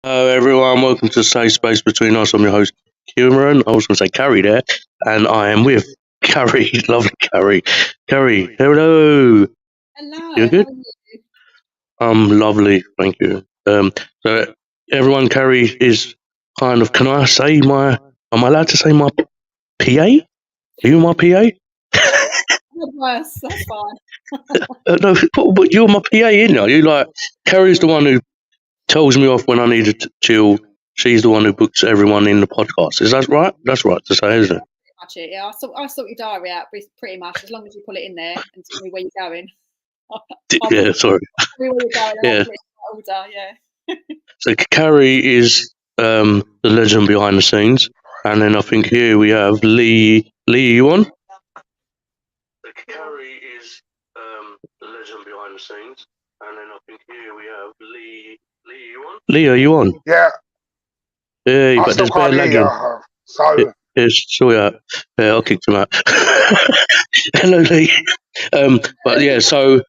Hello, everyone. Welcome to Safe Space Between Us. I'm your host, Kieran. I was going to say Carrie there, and I am with Carrie, lovely Carrie. Carrie, hello. Hello. You good? How are you? Lovely. Thank you. So everyone, Carrie is kind of. Can I say my? Am I allowed to say my PA? Are you my PA? Worse. That's fine. No, but you're my PA, isn't you? You like Carrie's the one who tells me off when I need to chill. She's the one who books everyone in the podcast. Is that right? That's right to say, isn't it? Much it. Yeah, I'll sort your diary out pretty much as long as you put it in there and tell me where you're going. Yeah, sorry. Tell me where you're going. Yeah. Order. Yeah. So Carrie is the legend behind the scenes, and then I think here we have Lee. Lee, are you on? Carrie is the legend behind the scenes, and then I think here we have Lee. Lee, are you on? Lee, are you on? Yeah. Yeah, I but still there's bare can't hear lagging. you. So, It's sure, yeah, I'll kick them out. Hello, Lee. But yeah, so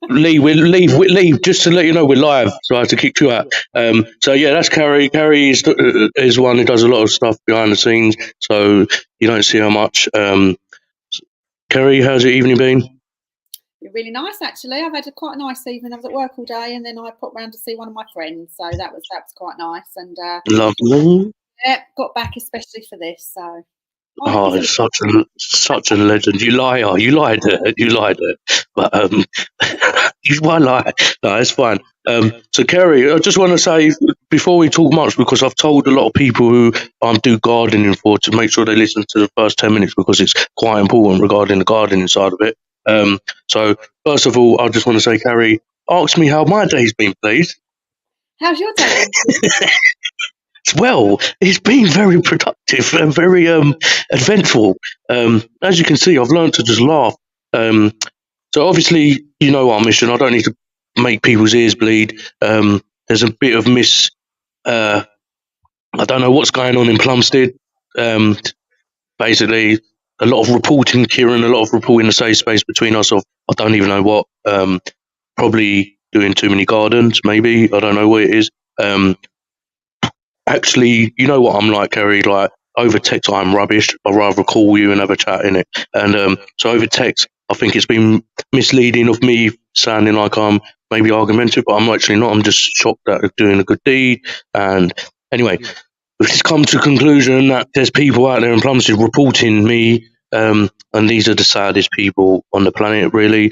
Lee, Lee, just to let you know, we're live, so I have to kick you out. So yeah, that's Carrie. Carrie is one who does a lot of stuff behind the scenes, so you don't see her much. Carrie, how's your evening been? Really nice, actually. I've had quite a nice evening. I was at work all day, and then I popped round to see one of my friends, so that was quite nice. And Lovely. yeah, got back especially for this. So Oh, it's such a legend. You liar. You lied there. You lied there. But you might lie. No, it's fine. So Kerry, I just want to say before we talk much, because I've told a lot of people who do gardening for to make sure they listen to the first 10 minutes because it's quite important regarding the gardening side of it. So first of all, I just want to say, Kerry, ask me how my day's been, please. How's your day? Well, it's been very productive and very eventful. As you can see, I've learned to just laugh. So obviously, you know our mission. I don't need to make people's ears bleed. There's a bit of I don't know what's going on in Plumstead. Basically, a lot of reporting, Kieran, a lot of reporting the safe space between us of I don't even know what. Probably doing too many gardens, maybe. I don't know what it is. Actually, you know what I'm like, Kerry. Like over text, I'm rubbish. I'd rather call you and have a chat in it. And so over text, I think it's been misleading of me sounding like I'm maybe argumentative, but I'm actually not. I'm just shocked at doing a good deed. And anyway, we've just come to a conclusion that there's people out there in Plumstead reporting me, and these are the saddest people on the planet, really.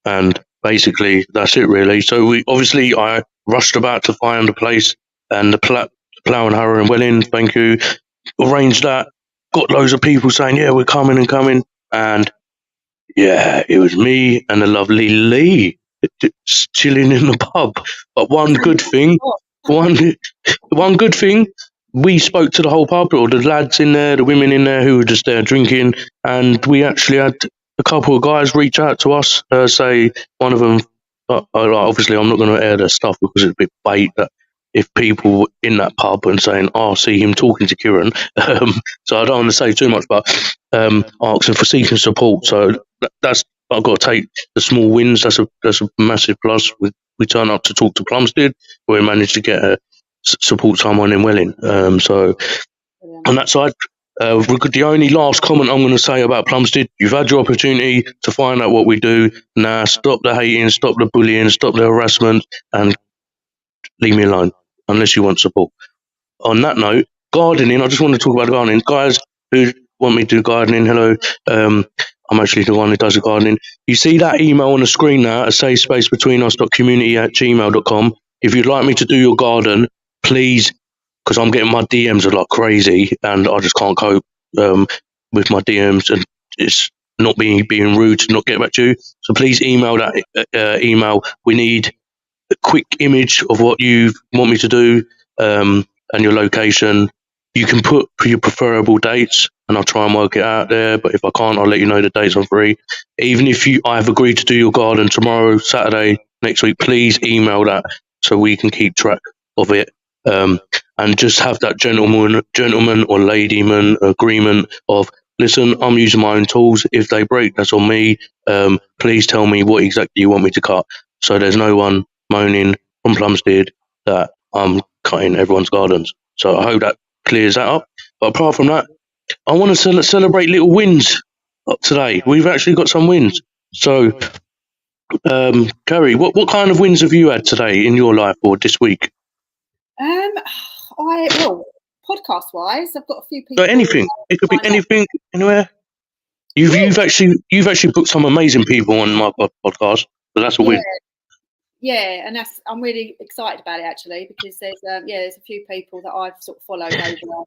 And basically, that's it, really. So I rushed about to find a place, and the Plough and Harrow and Welling, thank you, arranged that. Got loads of people saying, yeah, we're coming and coming. And yeah, it was me and the lovely Lee just chilling in the pub. But one good thing, we spoke to the whole pub, or the lads in there, the women in there who were just there drinking, and we actually had a couple of guys reach out to us, say one of them, obviously I'm not going to air their stuff because it's a bit bait, that if people in that pub and saying, oh, I see him talking to Kieran, so I don't want to say too much, but asking for seeking support. So that's, I've got to take the small wins. That's a massive plus. We turn up to talk to Plumstead, where we managed to get support someone in Welling. So on that side, the only last comment I'm going to say about Plumstead, you've had your opportunity to find out what we do. Now stop the hating, stop the bullying, stop the harassment, and leave me alone unless you want support. On that note, gardening, I just want to talk about gardening. Guys who want me to do gardening, hello. I'm actually the one who does the gardening. You see that email on the screen now, a safespacebetweenus.community@gmail.com. If you'd like me to do your garden, please, because I'm getting my DMs are like crazy and I just can't cope with my DMs, and it's not being rude to not get back to you. So please email that email. We need a quick image of what you want me to do, and your location. You can put your preferable dates and I'll try and work it out there, but if I can't, I'll let you know the dates I'm free. Even if I have agreed to do your garden tomorrow, Saturday, next week, please email that so we can keep track of it, and just have that gentleman or ladyman agreement of, listen, I'm using my own tools. If they break, that's on me. Please tell me what exactly you want me to cut, so there's no one moaning from Plumstead that I'm cutting everyone's gardens. So I hope that clears that up. But apart from that, I want to celebrate little wins today. We've actually got some wins. So, Carrie, what kind of wins have you had today in your life or this week? Well, podcast wise, I've got a few people. So anything. It could be anything, anywhere. You've actually put some amazing people on my podcast, so that's a win. Yeah, and I'm really excited about it actually, because there's a few people that I've sort of followed over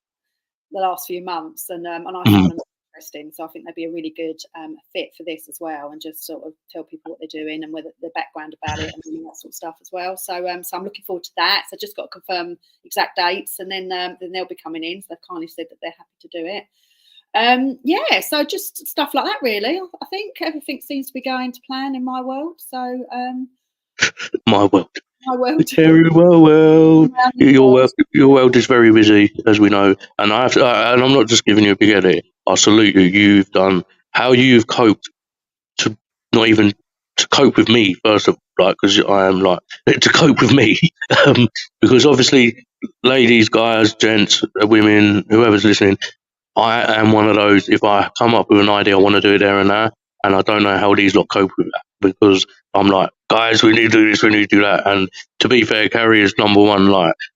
the last few months, and I find them interesting. So I think they'd be a really good fit for this as well, and just sort of tell people what they're doing and whether the background about it and all that sort of stuff as well. So so I'm looking forward to that. So I just got to confirm exact dates, and then they'll be coming in. So they've kindly said that they're happy to do it. So just stuff like that really. I think everything seems to be going to plan in my world. So my world. Very well. Your world is very busy, as we know, and and I'm not just giving you a big headache. I salute you. You've done how you've coped to not even to cope with me first of all, because I am to cope with me, because obviously, ladies, guys, gents, women, whoever's listening, I am one of those. If I come up with an idea, I want to do it there and there, and I don't know how these lot cope with that, because I'm like, guys, we need to do this, we need to do that. And to be fair, Carrie is number one.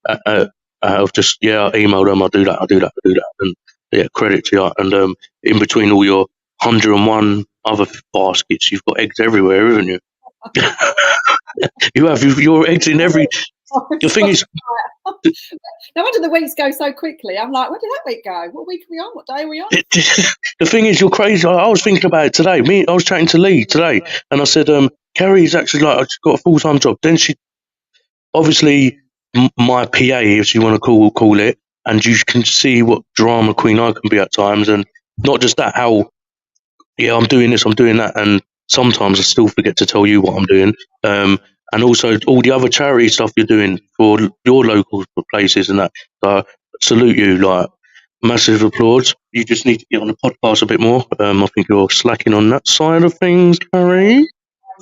I've just I emailed them, I'll do that, and yeah, credit to you. And in between all your 101 other baskets, you've got eggs everywhere, haven't you? Your eggs in every. The thing is, no wonder the weeks go so quickly. I'm like, where did that week go? What week are we on? What day are we on? The thing is, you're crazy. I was thinking about it today. I was chatting to Lee today, and I said, Carrie's actually she's got a full-time job. Then she, obviously, my PA, if you want to call it, and you can see what drama queen I can be at times, and not just that, how, I'm doing this, I'm doing that, and sometimes I still forget to tell you what I'm doing. And also all the other charity stuff you're doing for your local places and that. So salute you, massive applause. You just need to get on the podcast a bit more. I think you're slacking on that side of things, Carrie.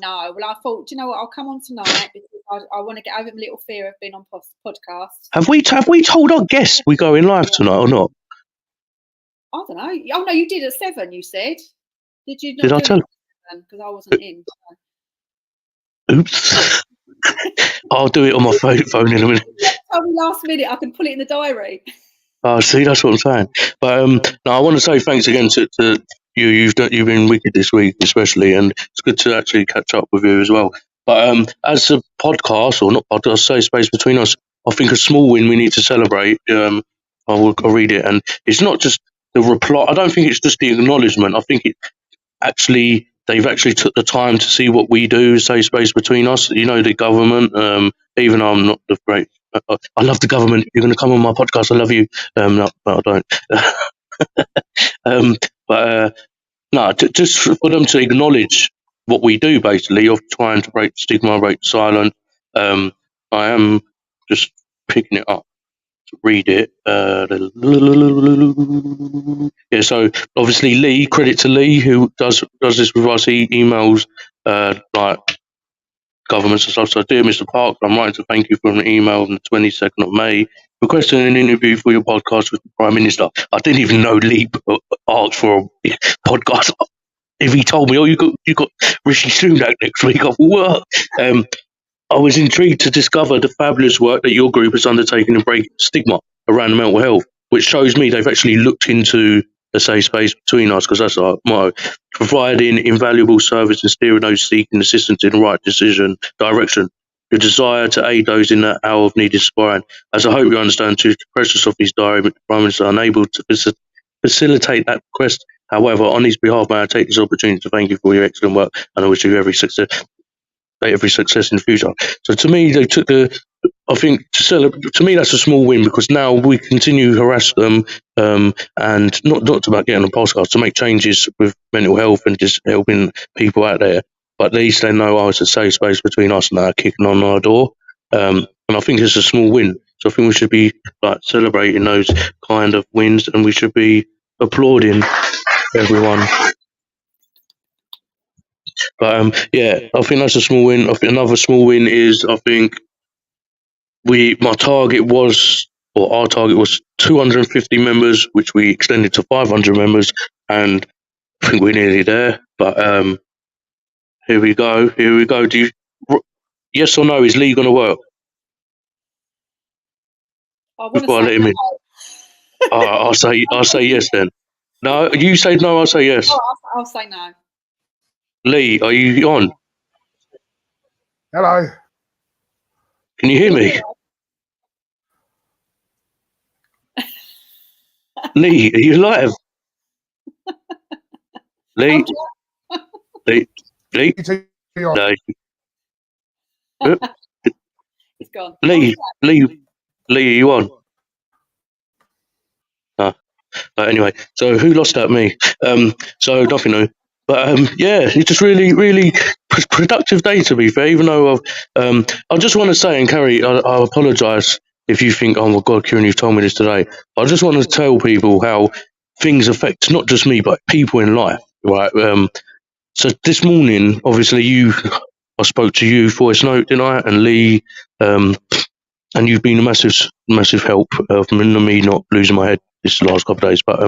No, well, I thought, do you know what? I'll come on tonight because I want to get over my little fear of being on podcasts. Have we told our guests we go in live tonight or not? I don't know. Oh no, you did at 7. You said. Did you? Did I tell? Because I wasn't in. So. Oops. I'll do it on my phone in a minute. Tell me last minute. I can put it in the diary. Oh, see, that's what I'm saying. But no, I want to say thanks again to you. You've been wicked this week, especially, and it's good to actually catch up with you as well. But as a podcast, or not podcast, safe space between us, I think a small win we need to celebrate. I'll read it, and it's not just the reply. I don't think it's just the acknowledgement. I think they've actually took the time to see what we do, safe space between us. You know, the government. Even though I'm not the great. I love the government. You're going to come on my podcast. I love you. No, I don't. Just for them to acknowledge what we do, basically, of trying to break stigma, break silence. I am just picking it up to read it. So obviously Lee, credit to Lee, who does this with us. He emails governments and stuff. So, dear Mr. Park, I'm writing to thank you for an email on the 22nd of May requesting an interview for your podcast with the Prime Minister. I didn't even know Lee asked for a podcast. If he told me, you got Rishi Sunak next week, I thought, what? I was intrigued to discover the fabulous work that your group has undertaken in breaking stigma around mental health, which shows me they've actually looked into a safe space between us, because that's our motto, providing invaluable service and steering those seeking assistance in the right direction. Your desire to aid those in that hour of need is inspiring. As I hope you understand, to the precious of his diary, the Prime Minister unable to facilitate that request. However, on his behalf, may I take this opportunity to thank you for your excellent work, and I wish you every success in the future. So to me, they took I think to me that's a small win, because now we continue to harass them, and not about getting on podcast, to make changes with mental health and just helping people out there. But at least they know it's a safe space between us, and they're kicking on our door. And I think it's a small win. So I think we should be celebrating those kind of wins, and we should be applauding everyone. But I think that's a small win. I think another small win is, I think, my target was, or our target was 250 members, which we extended to 500 members, and I think we're nearly there. But here we go. Do you, yes or no? Is Lee going to work? Before I let him in, I'll say yes then. No, you say no. I'll say yes. I'll say no. Lee, are you on? Hello. Can you hear me? Lee, are you live? Lee? Lee? No. He's gone. Lee, are you on? No. Anyway, so who lost at me? So nothing new. But yeah, it's just really productive day, to be fair. Even though I just want to say, and Carrie, I apologise if you think, oh my God, Kieran, you've told me this today. I just want to tell people how things affect not just me, but people in life, right? So this morning, obviously, I spoke to you voice note, didn't I? And Lee, and you've been a massive help of me not losing my head this last couple of days. But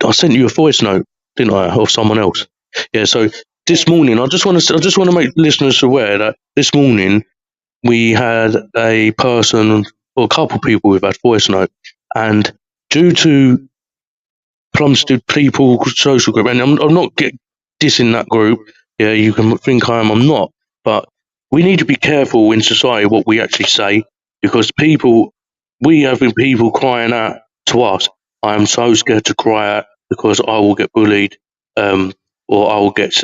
I sent you a voice note, didn't I, of someone else? Yeah. So this morning, I just want to make listeners aware that this morning we had a person or a couple of people who've had voice note, and due to Plumstead people social group, and I'm not dissing that group. Yeah, you can think I am. I'm not, but we need to be careful in society what we actually say, because we have been people crying out to us. I am so scared to cry out because I will get bullied, or I will get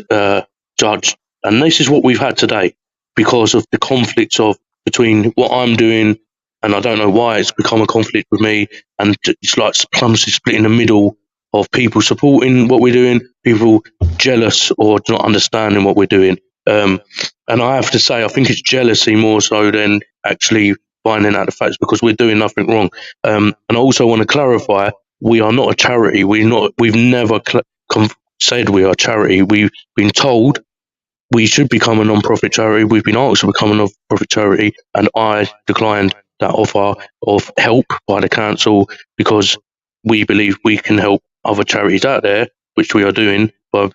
judged, and this is what we've had today because of the conflicts between what I'm doing, and I don't know why it's become a conflict with me, and it's like Plumstead split in the middle of people supporting what we're doing, people jealous or not understanding what we're doing. And I have to say, I think it's jealousy more so than actually finding out the facts, because we're doing nothing wrong. And I also want to clarify, we are not a charity. We've never said we are a charity. We've been told we should become a non-profit charity. We've been asked to become a non-profit charity, and I declined that offer of help by the council because we believe we can help other charities out there, which we are doing by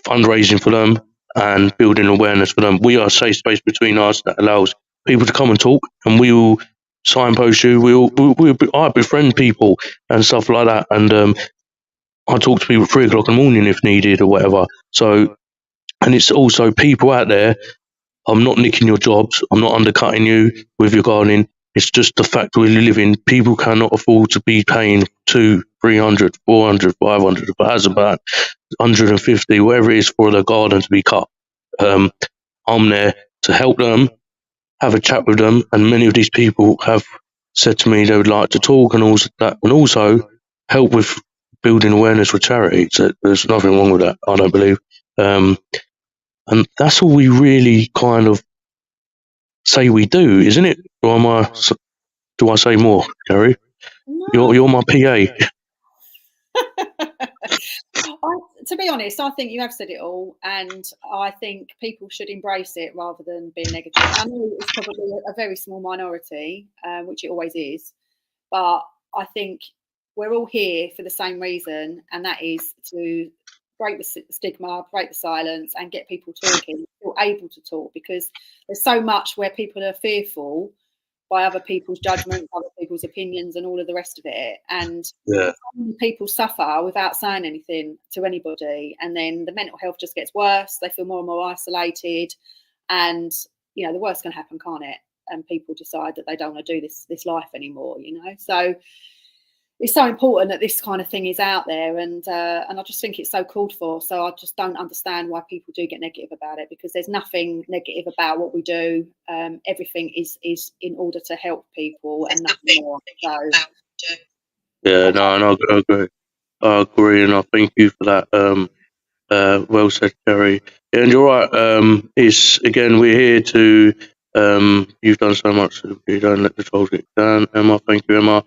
fundraising for them and building awareness for them. We are a safe space between us that allows people to come and talk, and we will signpost you. I befriend people and stuff like that, and I talk to people at 3 o'clock in the morning if needed or whatever. So, and it's also people out there. I'm not nicking your jobs. I'm not undercutting you with your gardening. It's just the fact we live in. People cannot afford to be paying 200, 300, 400, 500, about 150, whatever it is for the garden to be cut. I'm there to help them, have a chat with them, and many of these people have said to me they would like to talk and all that, and also help with building awareness for charity. So there's nothing wrong with that, I don't believe. And that's all we really kind of say we do, isn't it? Or do I say more, Gary? No. You're my PA. To be honest, I think you have said it all, and I think people should embrace it rather than being negative. I know it's probably a very small minority, which it always is, but I think we're all here for the same reason, and that is to break the stigma, break the silence, and get people talking, feel able to talk, because there's so much where people are fearful by other people's judgments, other people's opinions, and all of the rest of it. And people suffer without saying anything to anybody, and then the mental health just gets worse. They feel more and more isolated, and the worst can happen, can't it? And people decide that they don't want to do this life anymore. So it's so important that this kind of thing is out there, and I just think it's so called for. So I just don't understand why people do get negative about it, because there's nothing negative about what we do. Everything is in order to help people and nothing more. So yeah, no, I agree, and I thank you for that. Well said, Kerry. Yeah, and you're right. We're here to. You've done so much. You don't let the trolls get down, Emma. Thank you, Emma.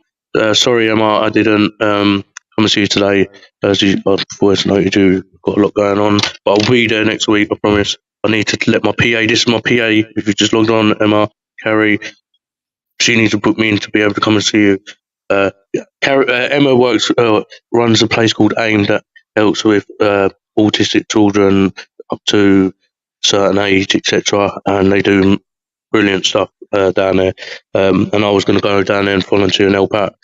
Sorry, Emma, I didn't come and see you today. As you voice noted, you've got a lot going on, but I'll be there next week, I promise. I need to let my PA. This is my PA. If you just logged on, Emma, Carrie, she needs to put me in to be able to come and see you. Emma runs a place called AIM that helps with autistic children up to certain age, etc. And they do brilliant stuff down there. And I was going to go down there and volunteer and help out.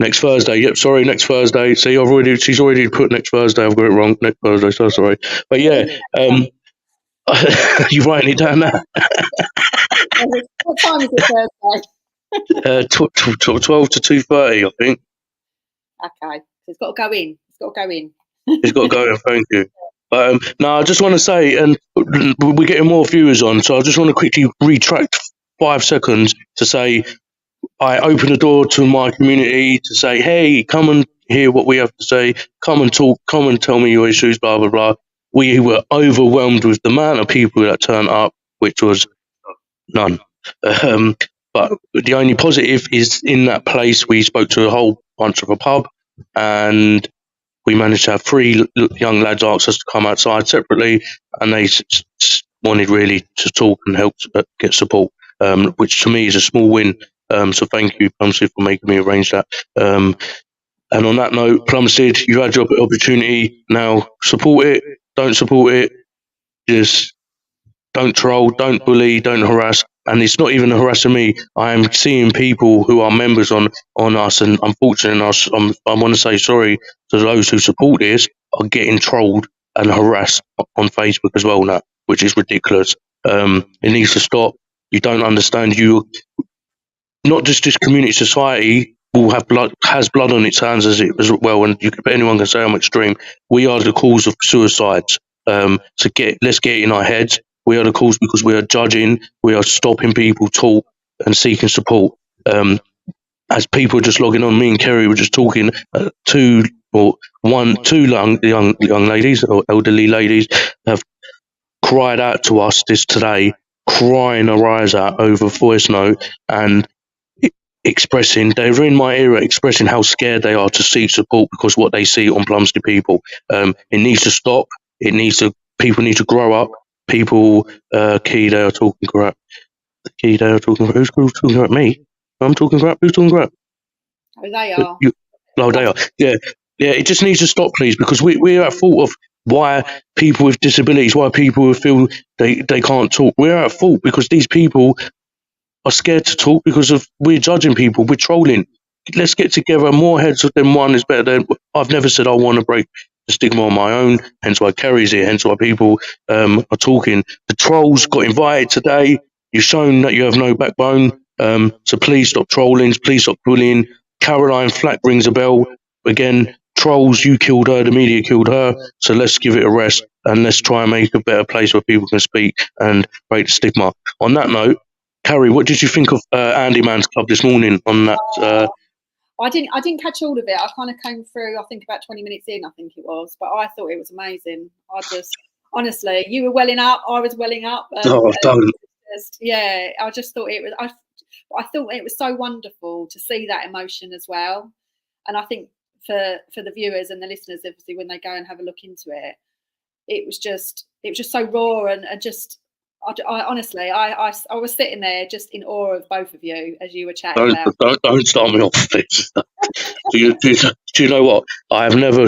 Next Thursday. Yep, sorry, next Thursday. See, she's already put next Thursday. I've got it wrong. Next Thursday, so sorry. But yeah, you're writing it down now. What time is it Thursday? 12 to 2:30, I think. Okay, so it's got to go in. It's got to go in. It's got to go in. Thank you. But no, I just want to say, and we're getting more viewers on, so I just want to quickly retract 5 seconds to say I open the door to my community to say, hey, come and hear what we have to say. Come and talk. Come and tell me your issues. Blah blah blah. We were overwhelmed with the amount of people that turned up, which was none. But the only positive is in that place we spoke to a whole bunch of a pub, and we managed to have 3 young lads ask us to come outside separately, and they wanted really to talk and help get support, which to me is a small win. So thank you, Plumstead, for making me arrange that. And on that note, Plumstead, you had your opportunity. Now support it. Don't support it. Just don't troll, don't bully, don't harass. And it's not even harassing me. I am seeing people who are members on us, and unfortunately, I want to say sorry to those who support this, are getting trolled and harassed on Facebook as well now, which is ridiculous. It needs to stop. You don't understand. You, not just this community, society will has blood on its hands as well, and anyone can say I'm extreme. We are the cause of suicides. So let's get it in our heads. We are the cause because we are judging, we are stopping people talk and seeking support. As people are just logging on, me and Kerry were just talking. 2 young ladies or elderly ladies have cried out to us today, crying their eyes out over voice note and expressing, they're in my era, expressing how scared they are to seek support because what they see on Plumstead people. It needs to stop. People need to grow up. People, Key, they are talking crap. Key, they are talking crap. Who's talking about me? I'm talking crap. Who's talking crap? Oh, they are. They are. Yeah. It just needs to stop, please, because we're at fault of why people with disabilities, why people who feel they can't talk. We're at fault because these people are scared to talk because of we're judging people, we're trolling. Let's get together. More heads than one is better than. I've never said I want to break the stigma on my own, hence why Kerry's here, hence why people are talking. The trolls got invited today. You've shown that you have no backbone. So please stop trolling. Please stop bullying. Caroline Flack rings a bell. Again, trolls, you killed her, the media killed her. So let's give it a rest and let's try and make a better place where people can speak and break the stigma. On that note, Carrie, what did you think of Andy Mann's Club this morning on that? I didn't catch all of it. I kind of came through, I think about 20 minutes in, I think it was, but I thought it was amazing. Honestly, you were welling up, I was welling up. Don't. Yeah, I just thought it was, I thought it was so wonderful to see that emotion as well. And I think for the viewers and the listeners, obviously, when they go and have a look into it, it was just so raw and just, I honestly, I was sitting there just in awe of both of you as you were chatting. Don't start me off this. do you know what? I have never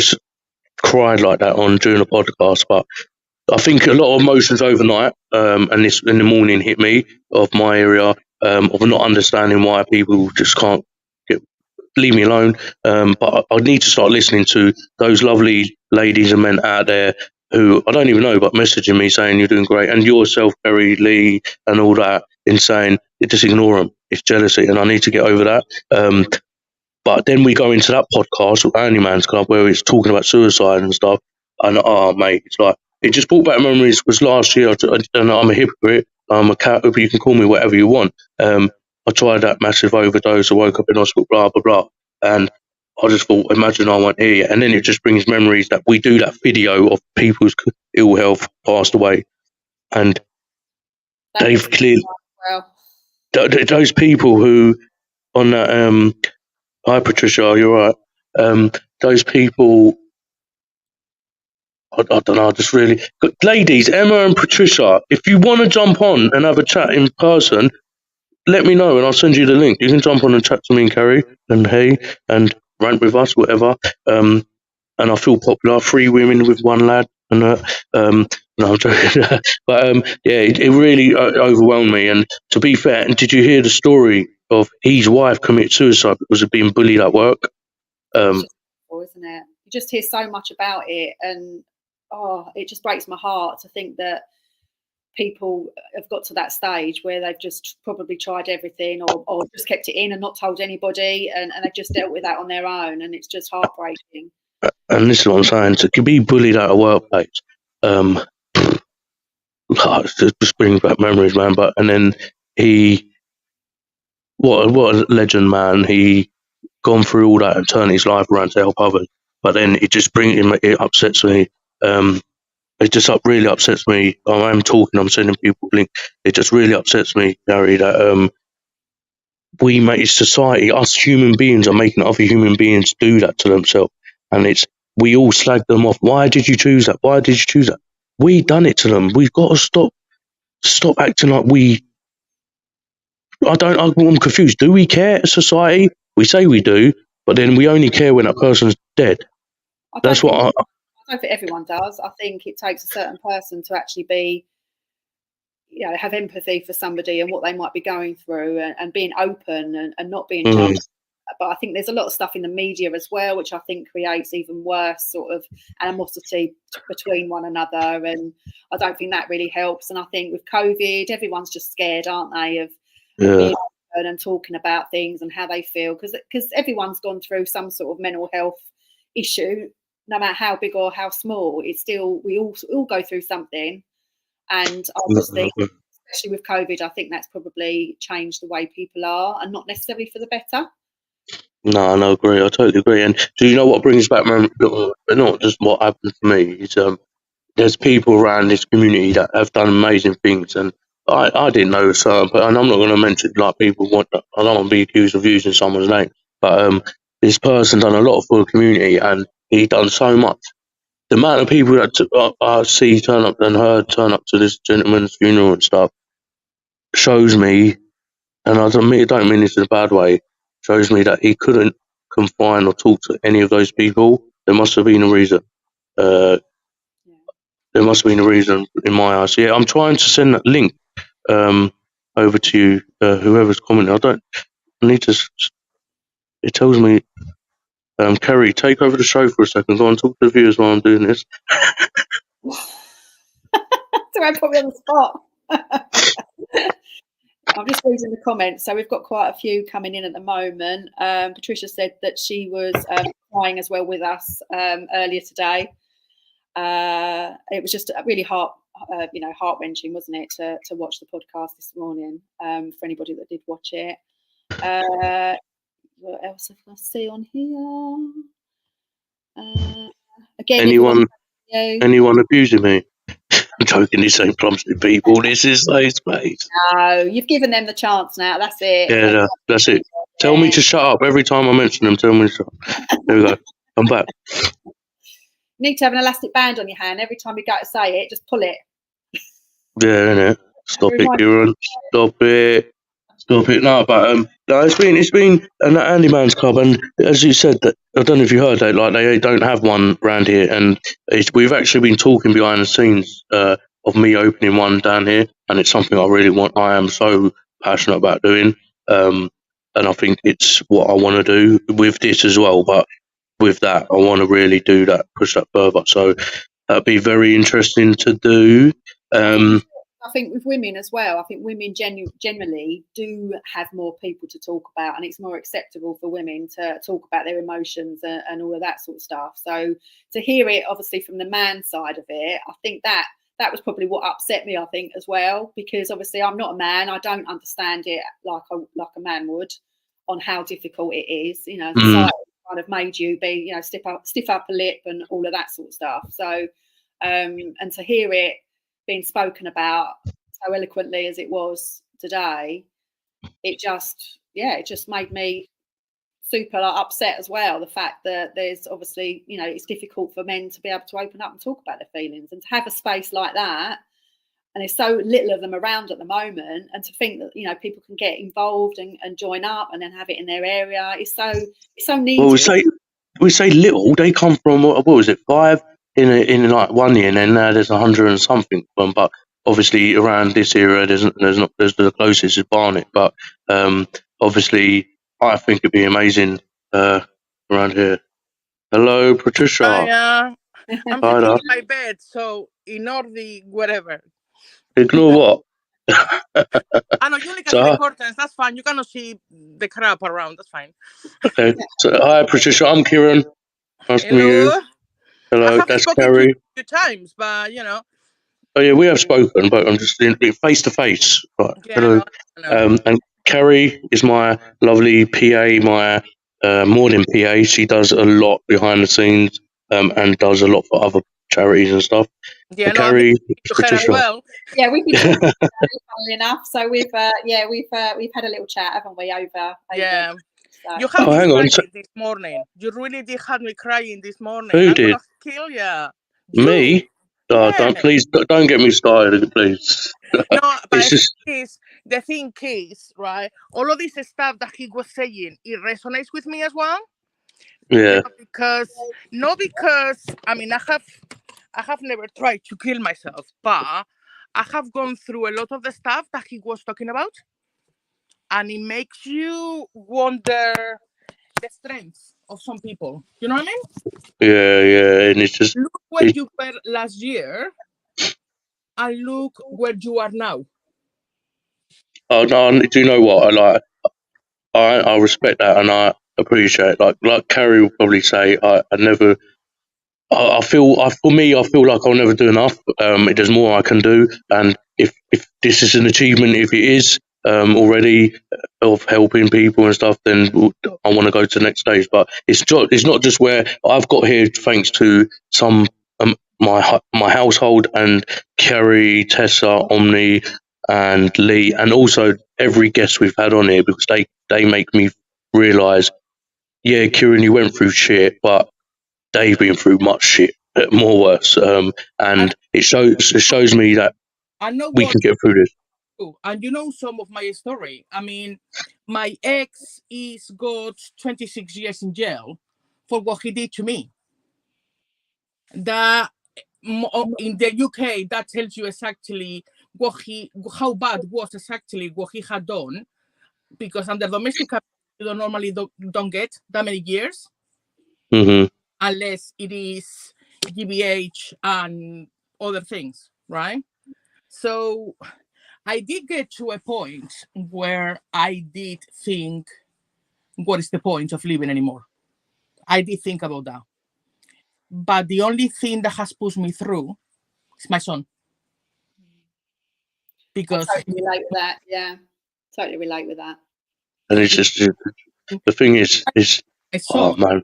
cried like that during a podcast, but I think a lot of emotions overnight, and this in the morning hit me of my area of not understanding why people just can't leave me alone. But I need to start listening to those lovely ladies and men out there who I don't even know, but messaging me saying you're doing great, and yourself, Kerry, Lee, and all that, in saying just ignore them. It's jealousy, and I need to get over that. But then we go into that podcast with Andy Mann's Club where it's talking about suicide and stuff, and mate, it's like it just brought back memories. It was last year, and I'm a hypocrite. I'm a cat. You can call me whatever you want. I tried that massive overdose. I woke up in hospital, blah blah blah, and I just thought, imagine I weren't here yet. And then it just brings memories that we do that video of people's ill health passed away. And they've clearly, those people who on that, hi Patricia, you're right. Those people, don't know. I just really, ladies, Emma and Patricia, if you want to jump on and have a chat in person, let me know and I'll send you the link. You can jump on and chat to me and Carrie and hey and rant with us, whatever. And I feel popular. 3 women with 1 lad, and no, I'm joking. But yeah, it really overwhelmed me. And to be fair, and did you hear the story of his wife commit suicide because of being bullied at work? It's just awful, isn't it? You just hear so much about it, and it just breaks my heart to think that people have got to that stage where they've just probably tried everything or just kept it in and not told anybody, and they've just dealt with that on their own, and it's just heartbreaking. And this is what I'm saying. To be bullied at a workplace, it just brings back memories, man. But and then what a legend, man. He gone through all that and turned his life around to help others. But then it upsets me. It just really upsets me. I'm talking, I'm sending people links. It just really upsets me, Gary, that we make society, us human beings are making other human beings do that to themselves. And we all slag them off. Why did you choose that? Why did you choose that? We done it to them. We've got to stop acting like I'm confused. Do we care as society? We say we do, but then we only care when that person's dead. I don't think everyone does. I think it takes a certain person to actually be, have empathy for somebody and what they might be going through, and being open and not being judged. But I think there's a lot of stuff in the media as well, which I think creates even worse sort of animosity between one another. And I don't think that really helps. And I think with COVID, everyone's just scared, aren't they, of being open and talking about things and how they feel, because everyone's gone through some sort of mental health issue, no matter how big or how small. It's still, we all go through something. And obviously, especially with COVID, I think that's probably changed the way people are, and not necessarily for the better. No, I agree. I totally agree. And do you know what brings back memory? Not just what happened to me. Is there's people around this community that have done amazing things, and I didn't know certain. And I'm not going to mention like people want. I don't want to be accused of using someone's name, but this person done a lot for the community, and he done so much. The amount of people that I see turn up and heard turn up to this gentleman's funeral and stuff shows me, and I don't mean this in a bad way, shows me that he couldn't confine or talk to any of those people. There must have been a reason. There must have been a reason in my eyes. Yeah, I'm trying to send that link over to you, whoever's commenting. I need to. It tells me, Kerry, take over the show for a second. Go and talk to the viewers while I'm doing this. So I put me on the spot. I'm just reading the comments. So we've got quite a few coming in at the moment. Patricia said that she was crying as well with us earlier today. It was just really heart-wrenching, wasn't it, to watch the podcast this morning, for anybody that did watch it. What else have I see on here? Again, anyone abusing me? I'm joking, this ain't Plumstead people, this is those space. No, you've given them the chance now, that's it. Yeah, that's it. Tell me to shut up every time I mention them, tell me to shut up. There we go, I'm back. You need to have an elastic band on your hand every time you go to say it, just pull it. Yeah, innit? Stop it, Kieran. Stop it. No, but it's been an Handyman's Club, and as you said, that I don't know if you heard that, like they don't have one around here, and we've actually been talking behind the scenes of me opening one down here, and it's something I really want. I am so passionate about doing, and I think it's what I want to do with this as well. But with that, I want to really do that, push that further. So that'd be very interesting to do. I think with women as well, I think women generally do have more people to talk about, and it's more acceptable for women to talk about their emotions and all of that sort of stuff. So to hear it, obviously, from the man side of it, I think that was probably what upset me, I think, as well, because obviously I'm not a man. I don't understand it like a man would on how difficult it is. Society kind of made you be, stiff upper lip and all of that sort of stuff. So, and to hear it being spoken about so eloquently as it was today, it just made me super like, upset as well. The fact that there's obviously, you know, it's difficult for men to be able to open up and talk about their feelings, and to have a space like that. And there's so little of them around at the moment, and to think that, you know, people can get involved and join up and then have it in their area, it's so needed. Well, we say little. They come from what was it, 5 in like 1 year, and then now there's 100 and something. But obviously around this era, there's the closest is Barnet. But obviously, I think it'd be amazing around here. Hello, Patricia. I'm Hi, sitting there. in my bed, so ignore the whatever. Ignore what? I know you only can So, see the curtains. That's fine. You cannot see the crap around. That's fine. okay. So, hi, Patricia. I'm Kieran. Nice to meet you. I Hello, have that's spoken to Carrie. you a few times, but you know. Oh yeah, we have spoken, but I'm just in face to face. Right. Yeah, Hello. I know. And Carrie is my lovely PA, my morning PA. She does a lot behind the scenes and does a lot for other charities and stuff. Yeah, no, Carrie, to her as well. Yeah, we've been talking, funnily enough. So we've had a little chat, haven't we? Over Yeah. so. You had Oh, me hang on. crying this morning. You really did have me crying this morning. Who I'm did? gonna kill ya. Me? Oh, Yeah. don't get me started, please. No, but It's just the thing is, right? All of this stuff that he was saying, it resonates with me as well. yeah. You know, because I mean, I have never tried to kill myself, but I have gone through a lot of the stuff that he was talking about, and it makes you wonder the strength of some people. You know what I mean? Yeah, and it's just Look where you were last year, and look where you are now. oh no, do you know what I respect that and I appreciate it. Like Carrie will probably say I never I feel like I'll never do enough. There's more I can do, and if this is an achievement, if it is already of helping people and stuff, then I want to go to the next stage. But it's not just where I've got here thanks to some my household and Kerry, Tessa, Omni, and Lee, and also every guest we've had on here, because they make me realise, yeah, Kieran, you went through shit, but they've been through much shit, more worse, and it shows me that I know we can get through this. And you know some of my story. I mean, my ex is got 26 years in jail for what he did to me. That in the UK, that tells you exactly how bad was exactly what he had done, because under domestic abuse, you don't normally don't get that many years, unless it is GBH and other things, right? So I did get to a point where I did think, what is the point of living anymore? I did think about that. But the only thing that has pushed me through is my son. Because I totally relate with that. Yeah, totally relate with that. And it's just the thing is so, man,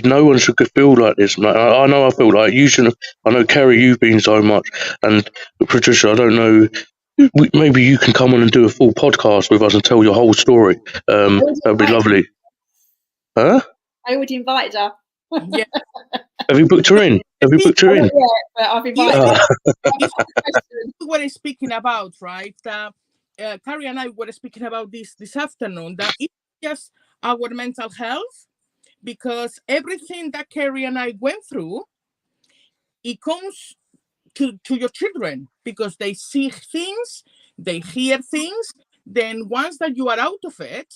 no one should feel like this, man. I know I feel like you shouldn't. I know, Kerry, you've been so much, and Patricia, I don't know. Maybe you can come on and do a full podcast with us and tell your whole story. That'd be lovely. Huh? I would invite her. Yeah. Have you booked her in? Have you booked her in? Yeah, but I've invited her. What I'm speaking about, right? Carrie and I were speaking about this afternoon, that it's just our mental health, because everything that Carrie and I went through, it comes to your children, because they see things, they hear things. Then once that you are out of it,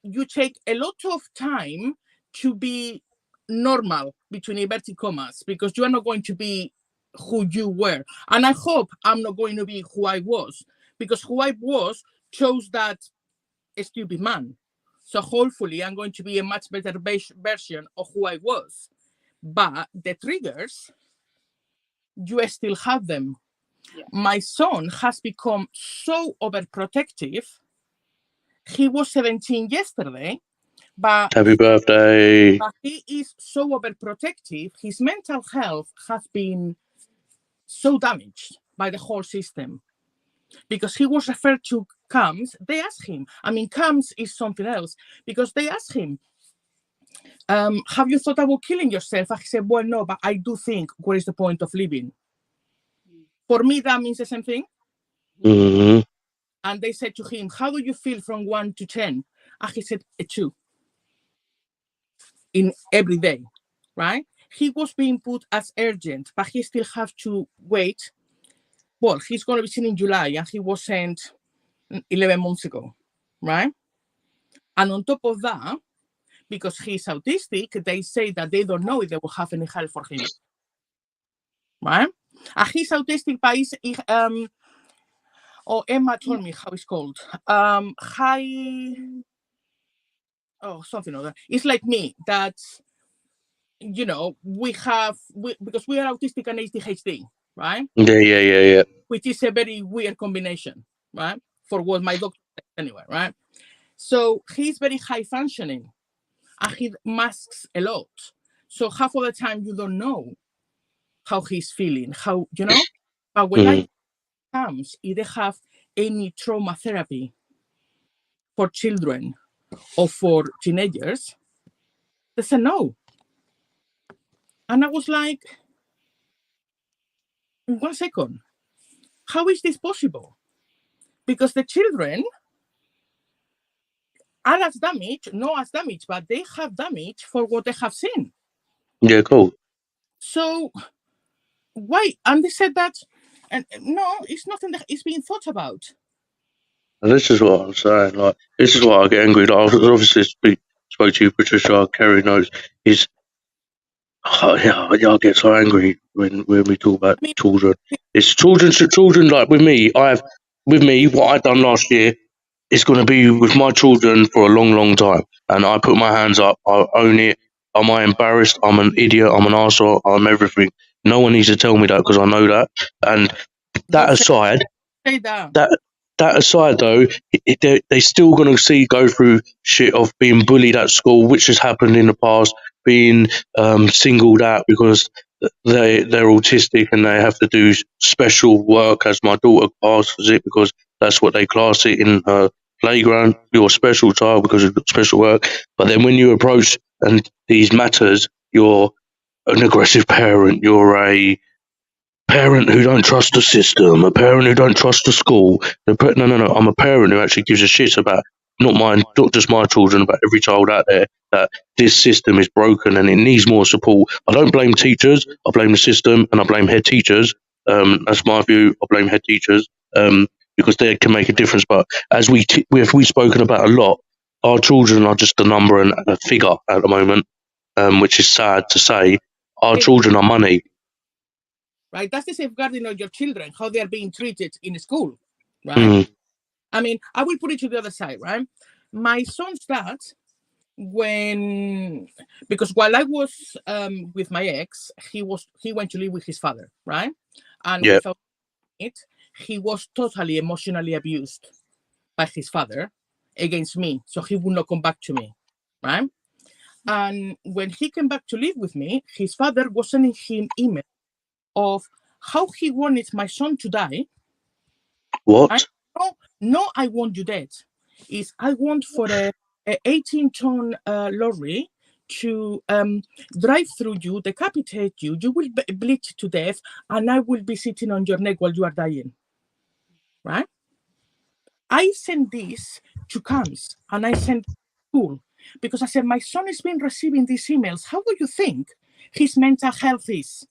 you take a lot of time to be normal, between inverted commas, because you are not going to be who you were. And I hope I'm not going to be who I was, because who I was chose that stupid man. So hopefully I'm going to be a much better version of who I was. But the triggers, you still have them. Yeah. My son has become so overprotective. He was 17 yesterday, but happy birthday. But he is so overprotective. His mental health has been so damaged by the whole system, because he was referred to CAMS. They asked him. I mean, CAMS is something else, because they asked him, have you thought about killing yourself? I said, well, no, but I do think, what is the point of living? For me, that means the same thing. Mm-hmm. And they said to him, how do you feel from 1 to 10? And he said, a 2. In every day, right? He was being put as urgent, but he still have to wait. Well, he's going to be seen in July, and he was sent 11 months ago, right? And on top of that, because he's autistic, they say that they don't know if they will have any help for him, right? And he's autistic, but Emma told me how it's called. Something like that. It's like me, that, you know, because we are autistic and ADHD, right? Yeah. Which is a very weird combination, right? For what my doctor said anyway, right? So he's very high functioning and he masks a lot. So half of the time you don't know how he's feeling, how, you know? But when I comes, if they have any trauma therapy for children or for teenagers, they say no. And I was like, 1 second, how is this possible? Because the children are as damaged, not as damaged, but they have damage for what they have seen. Yeah, cool. So why? And they said that, and no, it's nothing that is being thought about. And this is what I'm saying. Like, this is why I get angry. Like, I obviously spoke to you, Patricia. Kerry knows. I get so angry when we talk about children. It's children. Like with me, what I done last year is going to be with my children for a long, long time. And I put my hands up. I own it. Am I embarrassed? I'm an idiot. I'm an arsehole. I'm everything. No one needs to tell me that because I know that. And that aside, say that. That aside, though, they still going to go through shit of being bullied at school, which has happened in the past, being singled out because they're autistic and they have to do special work, as my daughter classes it, because that's what they class it in her playground. You're a special child because you've got special work. But then when you approach these matters, you're an aggressive parent. You're a parent who don't trust the system, a parent who don't trust the school. No, I'm a parent who actually gives a shit about not just my children, but every child out there, that this system is broken and it needs more support. I don't blame teachers, I blame the system, and I blame head teachers. That's my view. I blame head teachers because they can make a difference. But as we've spoken about a lot, our children are just a number and a figure at the moment, which is sad to say. Our children are money. Right, that's the safeguarding of your children, how they are being treated in school, right? I mean, I will put it to the other side, right? My son's dad, because while I was with my ex, he went to live with his father, right? And without it, he was totally emotionally abused by his father against me, so he would not come back to me, right? And when he came back to live with me, his father was sending him emails of how he wanted my son to die. What? I want you dead. I want for a 18-ton lorry to drive through you, decapitate you. You will bleed to death, and I will be sitting on your neck while you are dying. Right? I sent this to CAMS, and I sent to school because I said, my son has been receiving these emails. How do you think his mental health is?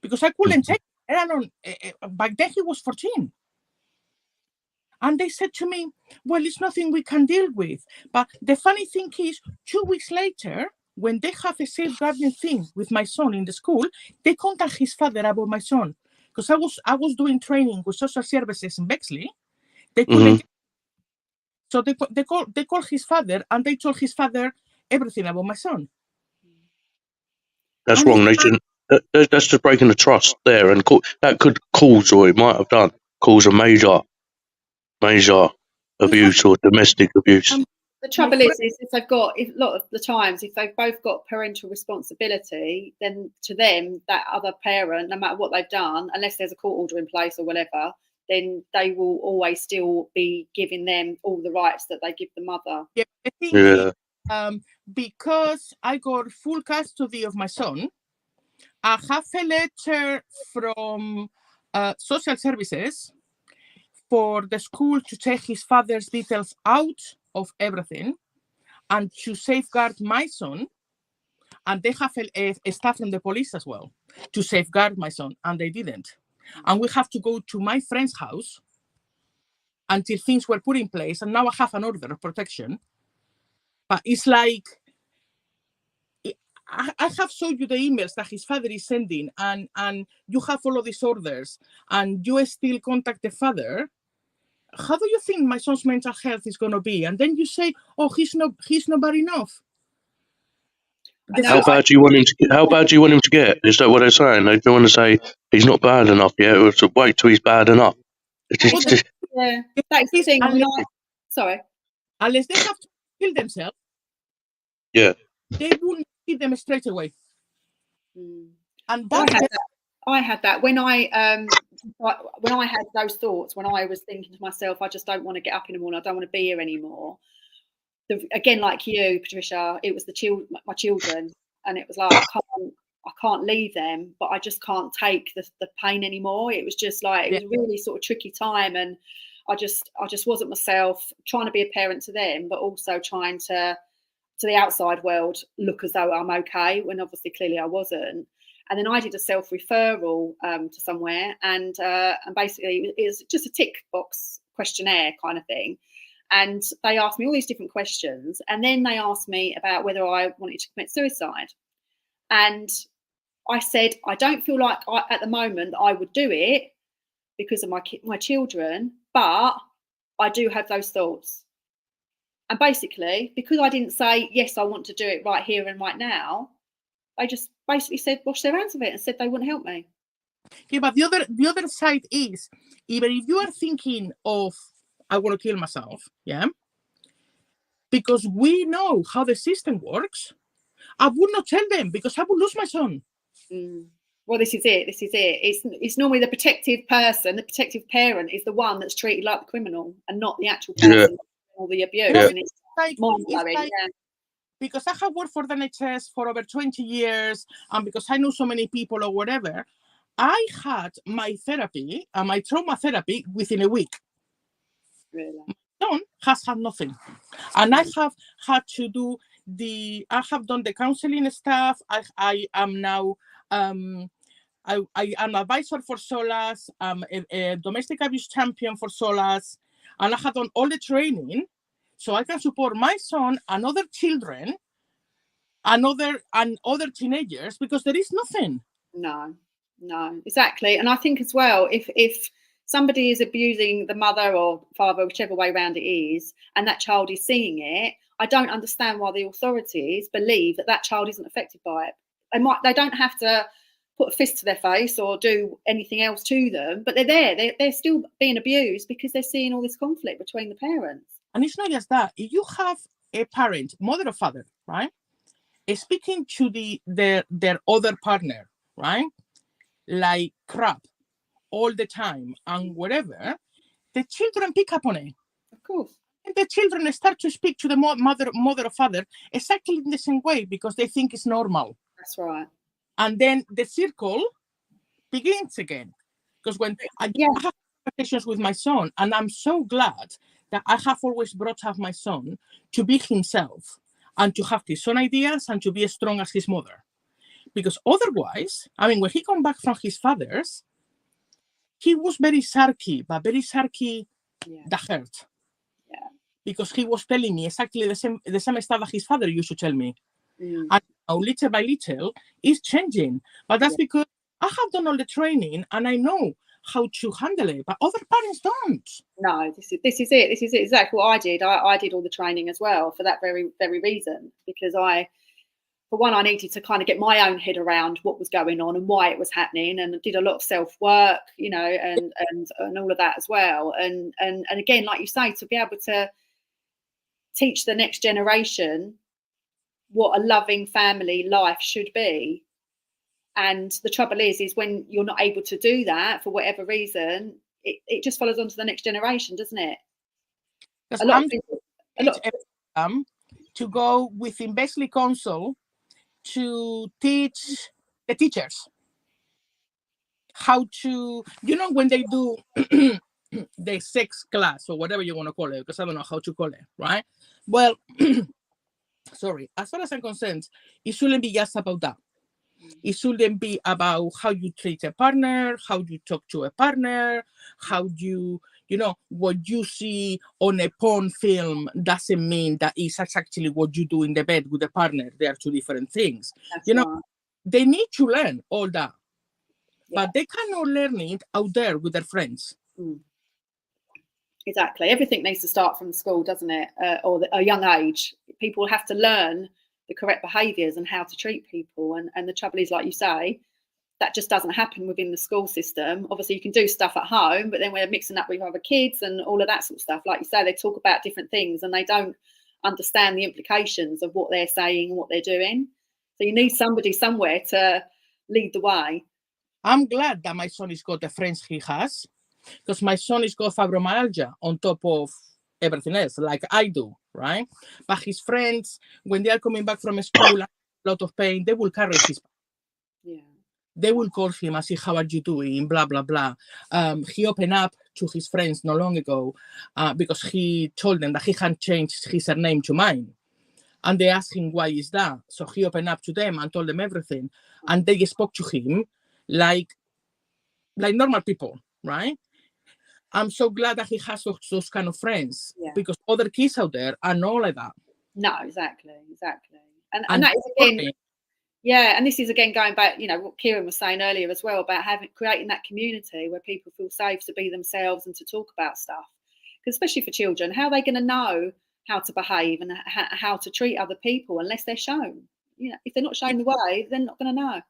Because I couldn't take it. Back then he was 14. And they said to me, well, it's nothing we can deal with. But the funny thing is, 2 weeks later, when they have a safeguarding thing with my son in the school, they contact his father about my son. Because I was doing training with social services in Bexley. They couldn't. So they called his father and they told his father everything about my son. That's wrong. That's just breaking the trust there, and that could cause, or it might have done, cause a major abuse or domestic abuse. The trouble is if they've got, a lot of the times, if they've both got parental responsibility, then to them, that other parent, no matter what they've done, unless there's a court order in place or whatever, then they will always still be giving them all the rights that they give the mother. Yeah. because I got full custody of my son, I have a letter from social services for the school to take his father's details out of everything and to safeguard my son. And they have a staff from the police as well to safeguard my son, and they didn't. And we have to go to my friend's house until things were put in place. And now I have an order of protection. But it's like, I have showed you the emails that his father is sending, and you have all of these orders, and you still contact the father. How do you think my son's mental health is going to be? And then you say, oh, he's not bad enough. How bad do you want him to get? Is that what they're saying? They don't want to say he's not bad enough yet, or to wait till he's bad enough. Yeah, that's the thing. Sorry. Unless they have to kill themselves, yeah, they wouldn't kill them straight away. And I had that when I had those thoughts, when I was thinking to myself, I just don't want to get up in the morning. I don't want to be here anymore. Again, like you, Patricia, it was my children, and it was like I can't leave them, but I just can't take the pain anymore. It was just like it was a really sort of tricky time, and I just wasn't myself, trying to be a parent to them, but also trying to the outside world look as though I'm okay, when obviously clearly I wasn't. And then I did a self-referral to somewhere, and basically it was just a tick box questionnaire kind of thing. And they asked me all these different questions, and then they asked me about whether I wanted to commit suicide. And I said, I don't feel like at the moment I would do it because of my children, but I do have those thoughts. And basically, because I didn't say, yes, I want to do it right here and right now, they just basically said, wash their hands of it, and said they wouldn't help me. Yeah, but the other side is, even if you are thinking of, I want to kill myself, yeah, because we know how the system works, I would not tell them because I would lose my son. Well, this is it. It's normally the protective person, the protective parent is the one that's treated like the criminal, and not the actual person or the abuse. Yeah. And it's mind-blowing, Because I have worked for the NHS for over 20 years, and because I know so many people or whatever, I had my therapy and my trauma therapy within a week. Really? My son has had nothing. And I have had to do I have done the counseling stuff. I am now, I am advisor for SOLAS. I'm a domestic abuse champion for SOLAS. And I have done all the training so I can support my son and other children and other teenagers, because there is nothing. No, exactly. And I think as well, if somebody is abusing the mother or father, whichever way around it is, and that child is seeing it, I don't understand why the authorities believe that child isn't affected by it. They don't have to put a fist to their face or do anything else to them, but they're there. They're still being abused because they're seeing all this conflict between the parents. And it's not just that. If you have a parent, mother or father, right, speaking to their other partner, right, like crap all the time and whatever, the children pick up on it. Of course. And the children start to speak to the mother or father exactly in the same way because they think it's normal. That's right. And then the circle begins again. Because when I have conversations with my son, and I'm so glad that I have always brought up my son to be himself and to have his own ideas and to be as strong as his mother. Because otherwise, I mean, when he come back from his father's, he was very sarky, but very sarky that hurt. Yeah. Because he was telling me exactly the same stuff that his father used to tell me. And now, little by little, it's changing. But that's because I have done all the training and I know how to handle it, but other parents don't. No, this is it. This is exactly what I did. I did all the training as well for that very, very reason, because for one, I needed to kind of get my own head around what was going on and why it was happening, and did a lot of self-work, and all of that as well. And again, like you say, to be able to teach the next generation what a loving family life should be. And the trouble is when you're not able to do that for whatever reason, it just follows on to the next generation, doesn't it? to go within Besley Council to teach the teachers how to, when they do the sex class or whatever you want to call it, because I don't know how to call it, right? Well, sorry, as far as I'm concerned, it shouldn't be just about that. It shouldn't be about how you treat a partner, how you talk to a partner, how you, what you see on a porn film doesn't mean that it's actually what you do in the bed with a partner. They are two different things. That's right. They need to learn all that, Yeah. but they cannot learn it out there with their friends. Exactly. Everything needs to start from school, doesn't it? Or a young age. People have to learn the correct behaviours and how to treat people. And the trouble is, like you say, that just doesn't happen within the school system. Obviously, you can do stuff at home, but then we're mixing up with other kids and all of that sort of stuff. Like you say, they talk about different things and they don't understand the implications of what they're saying and what they're doing. So you need somebody somewhere to lead the way. I'm glad that my son has got the friends he has, because my son has got fibromyalgia on top of everything else, like I do, right? But his friends, when they are coming back from school, a lot of pain, they will carry his. Yeah. They will call him and say, how are you doing? Blah, blah, blah. He opened up to his friends not long ago because he told them that he had changed his surname to mine. And they asked him, why is that? So he opened up to them and told them everything. And they spoke to him like normal people, right? I'm so glad that he has those kind of friends, because other kids out there are not like that. No, exactly. And that is again, and this is again going back, what Kieran was saying earlier as well about creating that community where people feel safe to be themselves and to talk about stuff. Because especially for children, how are they going to know how to behave and how to treat other people unless they're shown? If they're not shown the way, they're not going to know.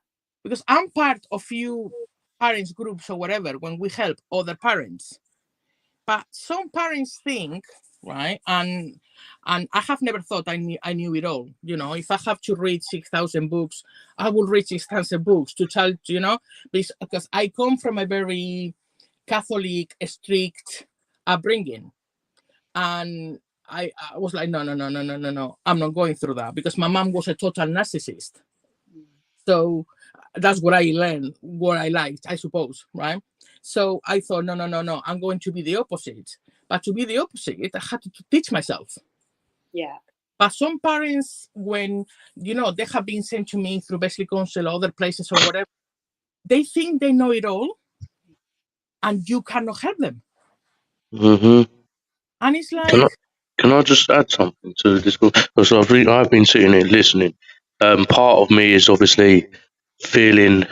Because I'm part of few parents groups or whatever when we help other parents. But some parents think, right, and I have never thought I knew it all. If I have to read 6,000 books, I will read 6,000 books to tell, because I come from a very Catholic, strict upbringing. And I was like, no, I'm not going through that, because my mom was a total narcissist. So that's what I learned, what I liked, I suppose, right? So I thought, no, I'm going to be the opposite. But to be the opposite, I had to teach myself. Yeah. But some parents, when, they have been sent to me through Besley Council or other places or whatever, they think they know it all and you cannot help them. Mm-hmm. And it's like... Can I just add something to this? Because I've been sitting here listening. Part of me is obviously feeling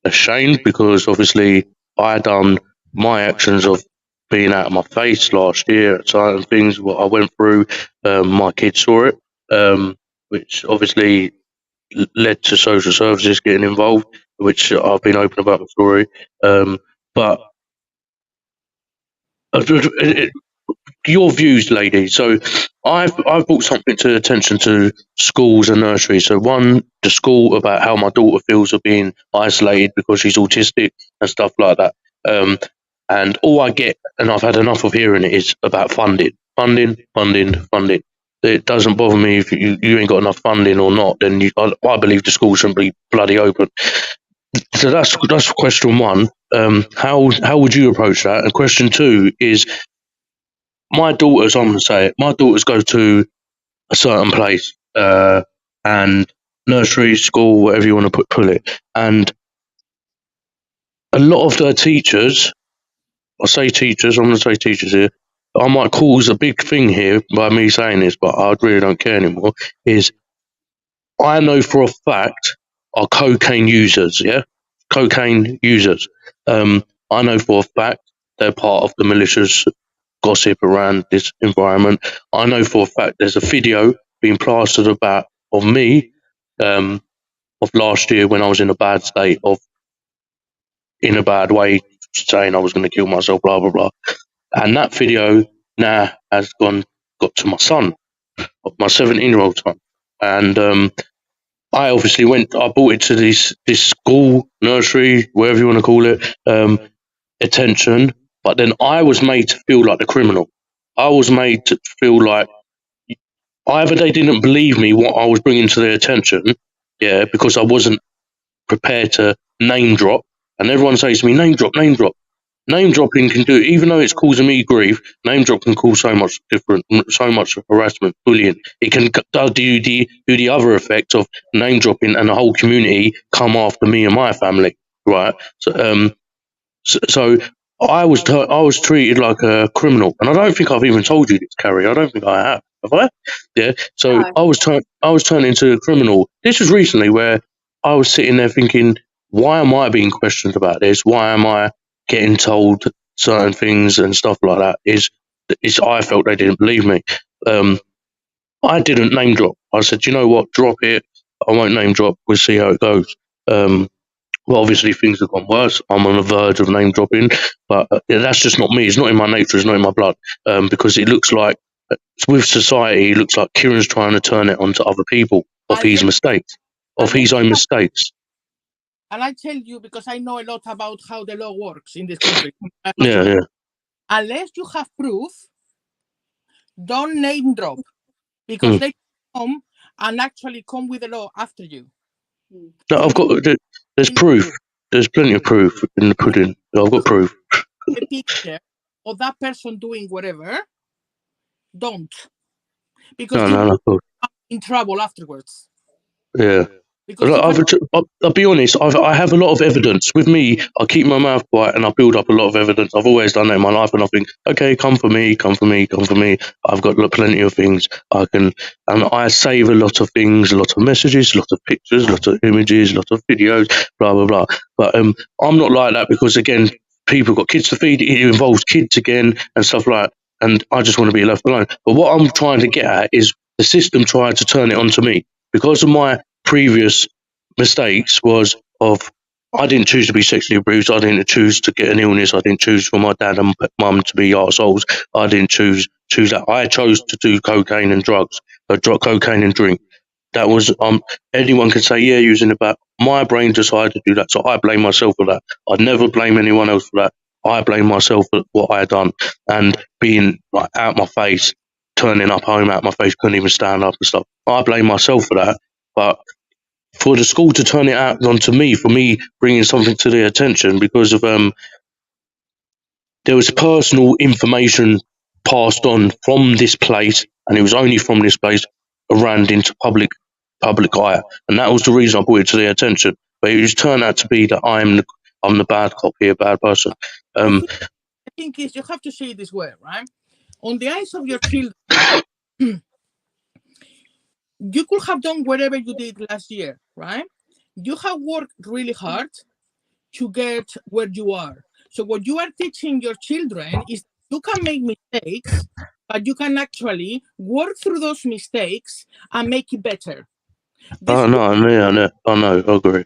ashamed, because obviously I done my actions of being out of my face last year at certain things, what I went through. My kids saw it, which obviously led to social services getting involved, which I've been open about the story. But your views, lady. So I've brought something to attention to schools and nurseries. So one, the school, about how my daughter feels of being isolated because she's autistic and stuff like that. And all I get, and I've had enough of hearing it, is about funding. It doesn't bother me if you ain't got enough funding or not. Then I believe the school shouldn't be bloody open. So that's question one. How would you approach that? And question two is, my daughters, I'm going to say it, my daughters go to a certain place, and nursery, school, whatever you want to put it, and a lot of their teachers, I'm going to say teachers here, I might cause a big thing here by me saying this, but I really don't care anymore, is I know for a fact are cocaine users, cocaine users. I know for a fact they're part of the malicious gossip around this environment. I know for a fact there's a video being plastered about of me, of last year when I was in a bad state, in a bad way, saying I was going to kill myself, blah blah blah. And that video now has got to my son, my 17-year-old son, and I obviously I brought it to this school, nursery, whatever you want to call it, attention. But then I was made to feel like the criminal. I was made to feel like either they didn't believe me what I was bringing to their attention, yeah, because I wasn't prepared to name drop, and everyone says to me, name drop, name drop. Name dropping can do, even though it's causing me grief, name drop can cause so much harassment, bullying. It can do the other effect of name dropping and the whole community come after me and my family, right? So I was treated like a criminal, and I don't think I've even told you this, Carrie. I don't think I have. Have I? Yeah. So No. I was turned into a criminal. This was recently where I was sitting there thinking, why am I being questioned about this? Why am I getting told certain things and stuff like that? I felt they didn't believe me. I didn't name drop. I said, you know what? Drop it. I won't name drop. We'll see how it goes. Well, obviously things have gone worse. I'm on the verge of name dropping, but that's just not me. It's not in my nature. It's not in my blood. Because it looks like with society, it looks like Kieran's trying to turn it onto other people of his mistakes, of his own mistakes. And I tell you, because I know a lot about how the law works in this country. Yeah. Unless you have proof, don't name drop, because they come and actually come with the law after you. No, there's proof. There's plenty of proof in the pudding. I've got proof. The picture of that person doing whatever, don't. Because No. you're in trouble afterwards. Yeah. I'll be honest, I have a lot of evidence. With me, I keep my mouth quiet and I build up a lot of evidence. I've always done that in my life, and I think, okay, come for me. I've got plenty of things and I save a lot of things, a lot of messages, a lot of pictures, a lot of images, a lot of videos, blah, blah, blah. But I'm not like that because, again, people got kids to feed. It involves kids again and stuff like that. And I just want to be left alone. But what I'm trying to get at is the system tried to turn it onto me because of my previous mistakes I didn't choose to be sexually abused. I didn't choose to get an illness. I didn't choose for my dad and mum to be arseholes. I didn't choose that. I chose to do cocaine and drugs, cocaine and drink. That was anyone can say, yeah, using it back. My brain decided to do that, so I blame myself for that. I'd never blame anyone else for that. I blame myself for what I had done and being like out my face, turning up home out my face, couldn't even stand up and stuff. I blame myself for that, but for the school to turn it out onto me, for me bringing something to their attention because of there was personal information passed on from this place, and it was only from this place around into public eye, and that was the reason I brought it to their attention. But it just turned out to be that I'm the bad cop here, bad person. The thing is, you have to say it this way, right? On the eyes of your children, you could have done whatever you did last year, right? You have worked really hard to get where you are. So what you are teaching your children is you can make mistakes, but you can actually work through those mistakes and make it better. I know, I agree.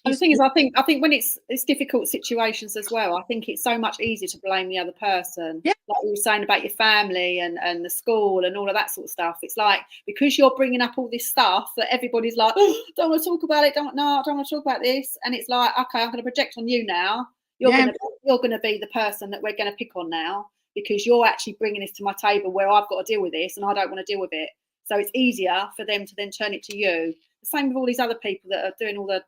And the thing is, I think when it's difficult situations as well, I think it's so much easier to blame the other person. Yeah. Like you were saying about your family and the school and all of that sort of stuff. It's like, because you're bringing up all this stuff that everybody's like, oh, don't want to talk about it. I don't want to talk about this. And it's like, okay, I'm going to project on you now. You're going to be the person that we're going to pick on now because you're actually bringing this to my table where I've got to deal with this and I don't want to deal with it. So it's easier for them to then turn it to you. The same with all these other people that are doing all the.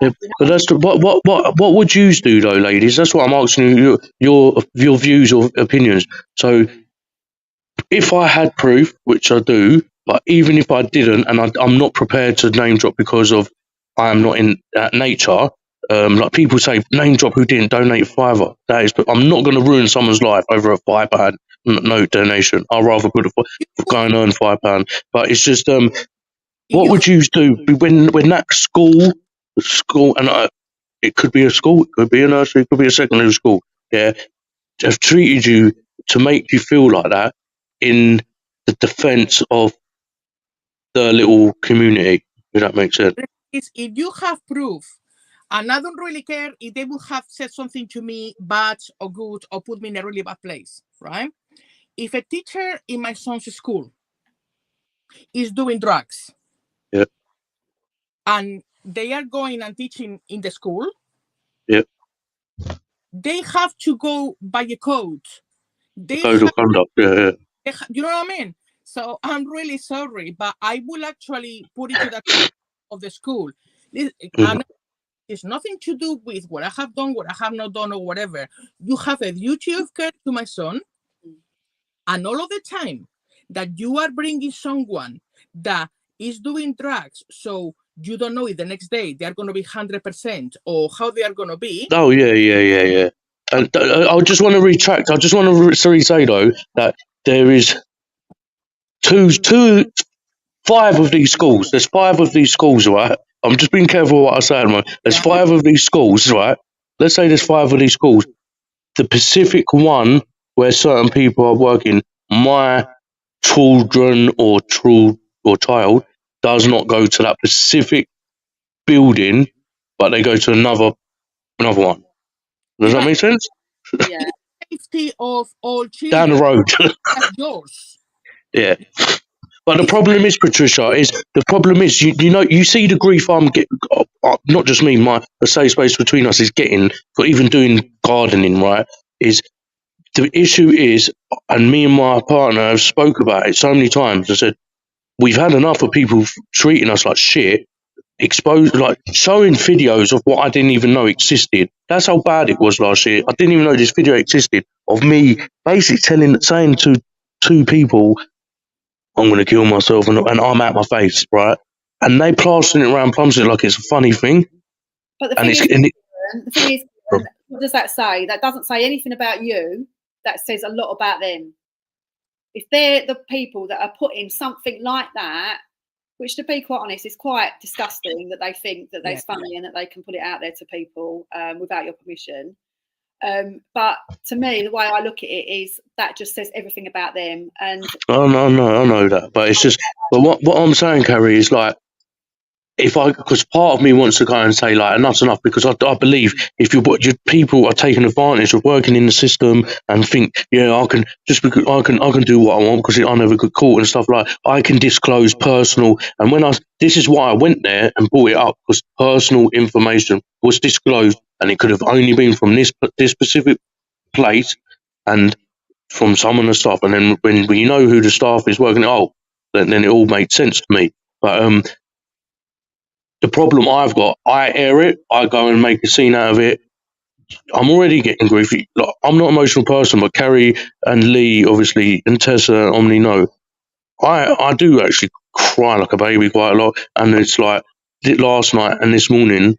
Yeah, but that's what would you do though, ladies? That's what I'm asking you. Your views or opinions. So, if I had proof, which I do, but even if I didn't, and I'm not prepared to name drop because of I am not in that nature. Like people say, name drop who didn't donate $5. That is, but I'm not going to ruin someone's life over a £5 no donation. I'd rather go and earn £5. But it's just what would you do when that school, and it could be a school, it could be a nursery, it could be a secondary school, yeah, have treated you to make you feel like that in the defence of the little community, if that makes sense? If you have proof, and I don't really care if they would have said something to me bad or good or put me in a really bad place, right? If a teacher in my son's school is doing drugs, yeah, and they are going and teaching in the school, yeah, they have to go by a code. Code of conduct, yeah. You know what I mean? So I'm really sorry, but I will actually put it to the of the school. And it's nothing to do with what I have done, what I have not done, or whatever. You have a duty of care to my son, and all of the time that you are bringing someone that is doing drugs, so you don't know if the next day they are going to be 100% or how they are going to be. Oh, yeah. And I just want to retract. I just want to say, though, that there is 5 of these schools. There's 5 of these schools, right? I'm just being careful what I say at the moment. There's 5 of these schools, right? Let's say there's 5 of these schools. The Pacific one, where certain people are working, my children or child does not go to that specific building, but they go to another one. Does that make sense? Yeah. Safety of all children. Down the road. That's yours. Yeah. But the problem is, Patricia, you see the grief I'm getting, not just me, the safe space between us is getting, for even doing gardening, right, is the issue is, and me and my partner have spoke about it so many times, I said, we've had enough of people treating us like shit, showing videos of what I didn't even know existed. That's how bad it was last year. I didn't even know this video existed of me basically saying to 2 people, I'm going to kill myself, and I'm at my face, right? And they plastering it around Plumstead like it's a funny thing. But the thing is, what does that say? That doesn't say anything about you. That says a lot about them. If they're the people that are putting something like that, which, to be quite honest, is quite disgusting, that they think that that's funny and that they can put it out there to people without your permission. But to me, the way I look at it is that just says everything about them. And I know that, but it's just, but what I'm saying, Carrie, is like, because part of me wants to go and say like enough's enough, because I believe if people are taking advantage of working in the system and think, I can do what I want because I never got caught and stuff, like I can disclose personal, and this is why I went there and brought it up, because personal information was disclosed and it could have only been from this specific place and from some of the staff, and then when you know who the staff is working, then it all made sense to me. But the problem I've got, I air it, I go and make a scene out of it. I'm already getting grief. Like, I'm not an emotional person, but Carrie and Lee, obviously, and Tessa and Omni know. I do actually cry like a baby quite a lot. And it's like last night and this morning,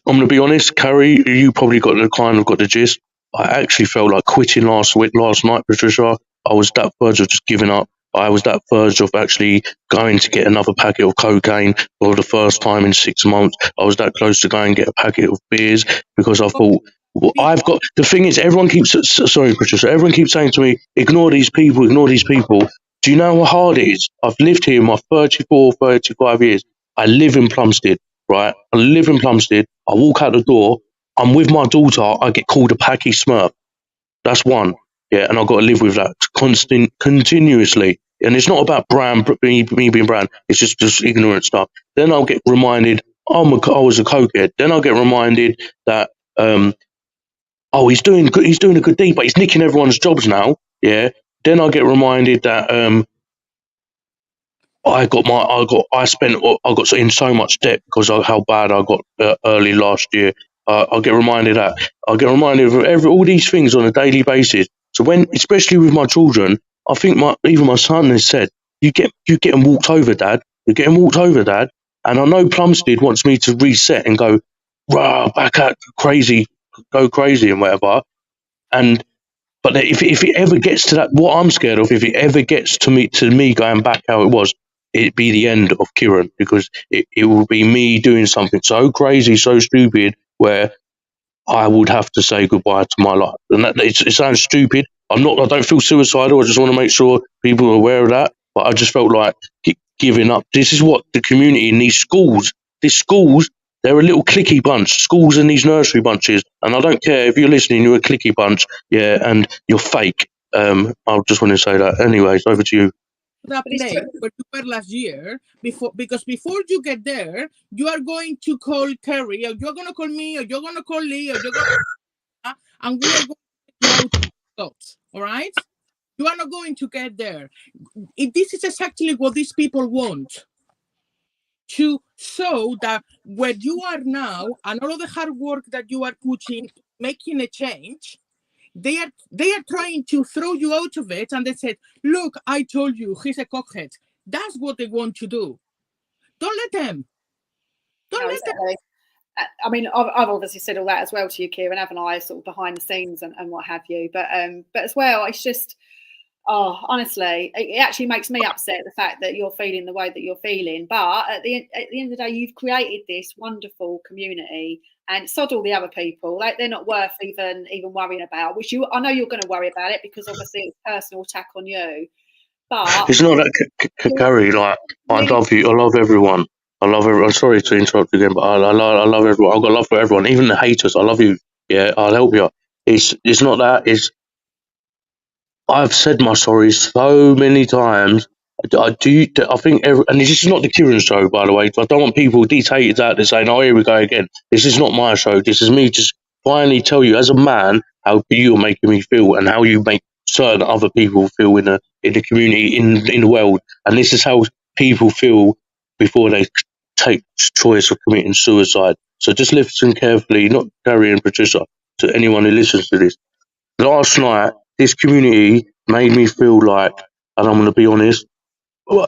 I'm going to be honest, Carrie, you probably got the gist. I actually felt like quitting last night, Patricia. I was that verge of just giving up. I was that verge of actually going to get another packet of cocaine for the first time in 6 months. I was that close to going and get a packet of beers because I thought, the thing is, everyone keeps saying to me, ignore these people. Do you know how hard it is? I've lived here my 35 years. I live in Plumstead, right? I live in Plumstead. I walk out the door. I'm with my daughter. I get called a packy smurf. That's one. Yeah, and I've got to live with that continuously. And it's not about me being brand. It's just ignorant stuff. Then I'll get reminded, I was a cokehead. Then I'll get reminded that, he's doing a good deed, but he's nicking everyone's jobs now. Yeah. Then I'll get reminded that I got in so much debt because of how bad I got early last year. I'll get reminded that. I'll get reminded of all these things on a daily basis. So especially with my children, I think even my son has said, "You getting walked over, Dad. You're getting walked over, Dad." And I know Plumstead wants me to reset and go, back at go crazy and whatever. But if it ever gets to that, what I'm scared of, if it ever gets to me going back how it was, it'd be the end of Kieran, because it will be me doing something so crazy, so stupid, where I would have to say goodbye to my life. And it sounds stupid. I don't feel suicidal. I just want to make sure people are aware of that. But I just felt like giving up. This is what the community in these schools, they're a little clicky bunch, schools and these nursery bunches. And I don't care if you're listening, you're a clicky bunch, and you're fake. I just want to say that. Anyways, over to you. That place where you were last year, because before you get there, you are going to call Carrie, or you're going to call me, or you're going to call Lee, or you're going to, and we are going to thoughts, all right? You are not going to get there. This is exactly what these people want. To show that where you are now and all of the hard work that you are putting, making a change, they are trying to throw you out of it, and they said, look, I told you, he's a cockhead. That's what they want to do. Don't let them. Exactly. I mean, I've obviously said all that as well to you, Kieran, haven't I? Sort of behind the scenes and what have you. But as well, it's just, honestly, it actually makes me upset, the fact that you're feeling the way that you're feeling. But at the end of the day, you've created this wonderful community, and sod all the other people. Like, they're not worth even worrying about. Which I know you're going to worry about it, because obviously it's a personal attack on you. But it's not that, Gary. Like, I love you. I love everyone. I love everyone. I'm sorry to interrupt again, but I love everyone. I've got love for everyone, even the haters. I love you. Yeah, I'll help you. It's not that. I've said my sorry so many times. I think, and this is not the Kieran show, by the way. I don't want people, these haters out there saying, "Oh, here we go again." This is not my show. This is me just finally tell you, as a man, how you're making me feel and how you make certain other people feel in the community, in the world. And this is how people feel before they take choice of committing suicide. So just listen carefully, not Gary and Patricia, to anyone who listens to this. Last night, this community made me feel like, and I'm going to be honest,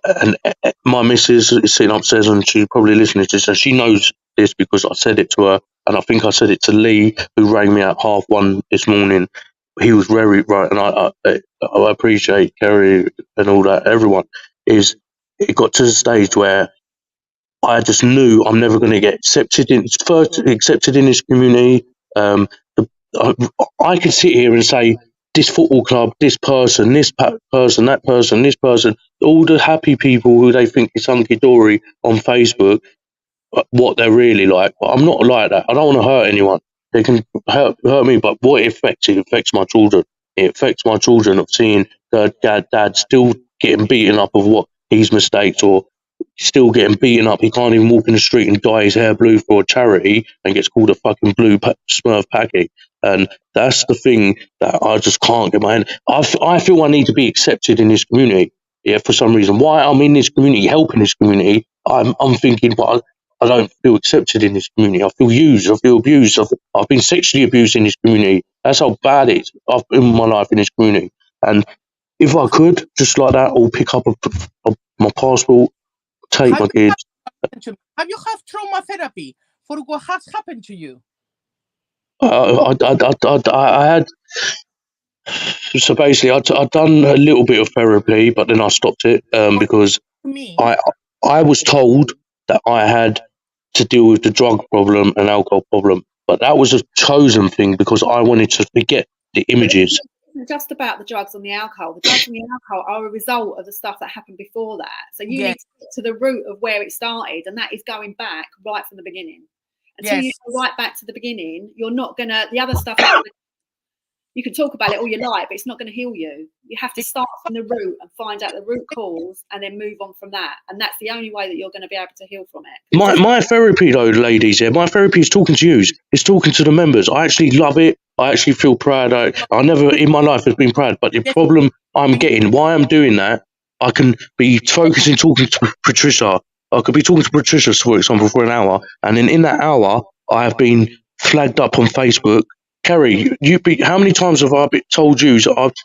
and my missus is sitting upstairs and she's probably listening to this, and she knows this because I said it to her, and I think I said it to Lee, who rang me at 1:30 this morning. He was very right, and I appreciate Kerry and all that. Everyone it got to the stage where I just knew I'm never going to get accepted in this community. I could sit here and say, this football club, this person, person, that person, this person, all the happy people who they think is hunky dory on Facebook, what they're really like. But I'm not like that. I don't want to hurt anyone. They can hurt me, but what it affects my children. It affects my children of seeing their dad still getting beaten up of what his mistakes, or still getting beaten up. He can't even walk in the street and dye his hair blue for a charity and gets called a fucking blue Smurf packy. And that's the thing that I just can't get my hand. I feel I need to be accepted in this community. Yeah, for some reason. Why I'm in this community, helping this community, I'm thinking, but I don't feel accepted in this community. I feel used. I feel abused. I've been sexually abused in this community. That's how bad it is. I've been in my life in this community. And if I could, just like that, or pick up my passport, take my kids. Have you had trauma therapy for what has happened to you? I had. So basically, I'd done a little bit of therapy, but then I stopped it because I was told that I had to deal with the drug problem and alcohol problem, but that was a chosen thing because I wanted to forget the images. It isn't just about the drugs and the alcohol. The drugs and the alcohol are a result of the stuff that happened before that. So you need to get to the root of where it started, and that is going back right from the beginning. Until you go right back to the beginning, you're not gonna. The other stuff, you can talk about it all you like, but it's not going to heal you. You have to start from the root and find out the root cause, and then move on from that. And that's the only way that you're going to be able to heal from it. My therapy, though, ladies, my therapy is talking to you. It's talking to the members. I actually love it. I actually feel proud. I never in my life have been proud. But the problem I'm getting, why I'm doing that, I can be focusing, talking to Patricia. I could be talking to Patricia, for example, for an hour, and then in that hour, I have been flagged up on Facebook. Kerry, how many times have I told you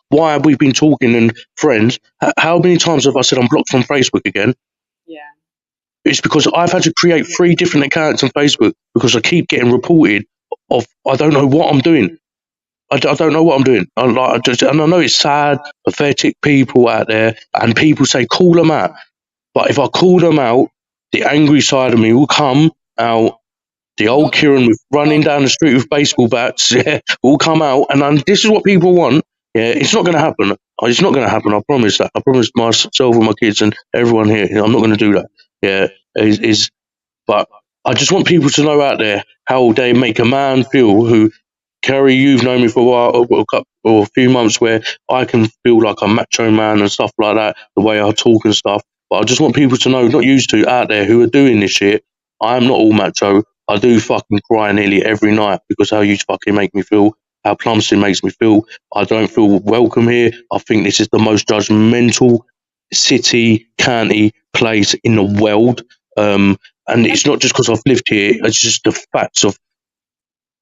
why have we been talking and friends? How many times have I said I'm blocked from Facebook again? Yeah. It's because I've had to create 3 different accounts on Facebook because I keep getting reported of I don't know what I'm doing. I don't know what I'm doing. And I know it's sad, pathetic people out there, and people say call them out. But if I call them out, the angry side of me will come out. The old Kieran with running down the street with baseball bats, will come out, and this is what people want. Yeah, it's not going to happen. It's not going to happen. I promise that. I promise myself and my kids and everyone here. I'm not going to do that. Yeah, but I just want people to know out there how they make a man feel. Who, Kerry, you've known me for a while, or a few months, where I can feel like a macho man and stuff like that. The way I talk and stuff. But I just want people to know, not used to out there, who are doing this shit. I am not all macho. I do fucking cry nearly every night because how you fucking make me feel, how Plumstead makes me feel. I don't feel welcome here. I think this is the most judgmental city, county, place in the world. And it's not just because I've lived here, it's just the facts of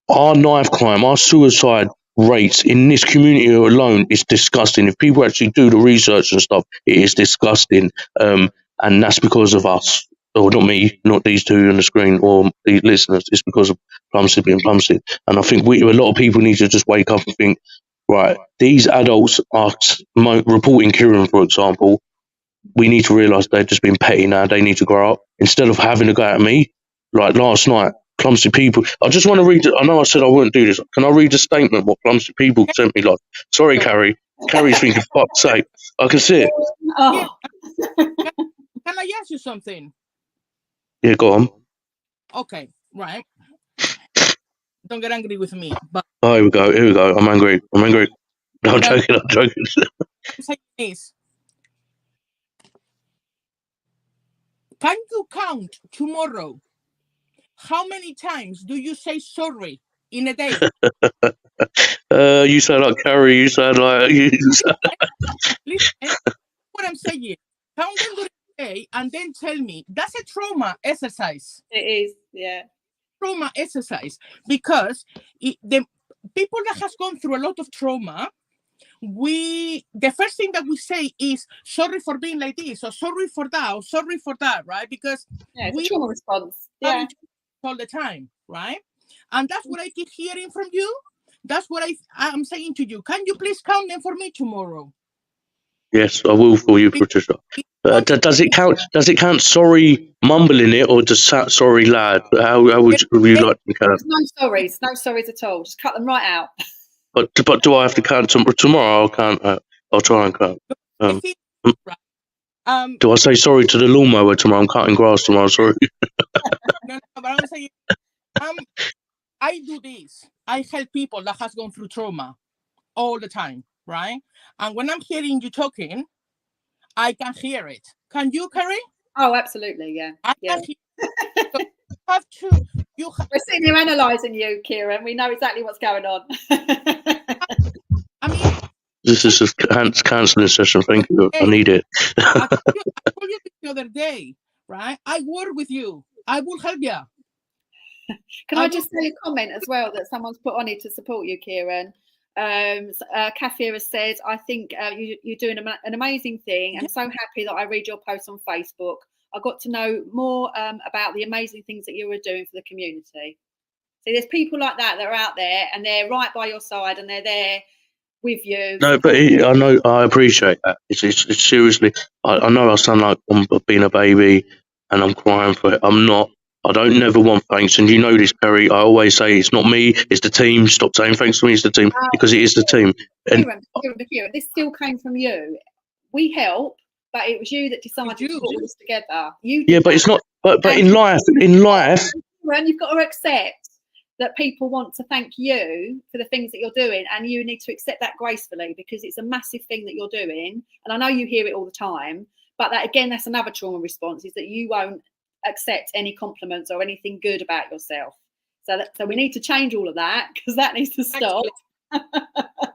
our knife crime, our suicide rates in this community alone is disgusting. If people actually do the research and stuff, it is disgusting. And that's because of us. Or not me, not these two on the screen or the listeners. It's because of Plumstead being Plumstead. And I think a lot of people need to just wake up and think, right, these adults are reporting Kieran, for example. We need to realise they're just being petty now. They need to grow up. Instead of having a go at me, like last night, Plumstead people. I just want to read it. I know I said I wouldn't do this. Can I read the statement what Plumstead people sent me? Like, sorry, Carrie. Carrie's thinking, fuck's sake. I can see it. Oh. Can I ask you something? Yeah, go on. Okay, right. Don't get angry with me. But Oh, here we go. Here we go. I'm angry. I'm angry. No, I'm joking. I'm joking. Can you count tomorrow? How many times do you say sorry in a day? You sound like Carrie. You sound like you. Listen, what I'm saying. Count them during the day and then tell me. That's a trauma exercise. It is, yeah. Trauma exercise, because the people that has gone through a lot of trauma, the first thing that we say is sorry for being like this, or sorry for that, or sorry for that, right? Because it's a trauma response. Yeah. All the time, right? And that's what I keep hearing from you. That's what I'm saying to you. Can you please count them for me tomorrow? Yes, I will for you, Patricia. Does it count? Does it count? Sorry, mumbling it, or just sorry, lad? How would you like to count? No sorries at all. Just cut them right out. But do I have to count tomorrow? I'll count. I'll try and count. Do I say sorry to the lawnmower tomorrow? I'm cutting grass tomorrow. Sorry. No, but I'm saying, I do this. I help people that has gone through trauma all the time, right? And when I'm hearing you talking, I can hear it. Can you, Carrie? Oh, absolutely, yeah. I can hear it. So we're sitting here analysing you, Kieran. We know exactly what's going on. I mean, this is a counselling session. Thank you. I need it. I told you the other day, right? I work with you. I will help you. Can I just say a comment as well that someone's put on it to support you, Kieran? Kathira says, I think you're doing an amazing thing. I'm so happy that I read your posts on Facebook. I got to know more about the amazing things that you were doing for the community. So there's people like that are out there, and they're right by your side, and they're there with you. No, but I know, I appreciate that. It's seriously. I know I sound like I'm being a baby, and I'm crying for it. I'm not. I don't never want thanks, and you know this, Perry. I always say it's not me, it's the team. Stop saying thanks to me, it's the team, because it is the team. And Kieran, this still came from you. We help, but it was you that decided to put this together. But it's not. But in life, Kieran, you've got to accept that people want to thank you for the things that you're doing, and you need to accept that gracefully, because it's a massive thing that you're doing. And I know you hear it all the time, but that's another trauma response, is that you won't accept any compliments or anything good about yourself. So we need to change all of that, because that needs to stop.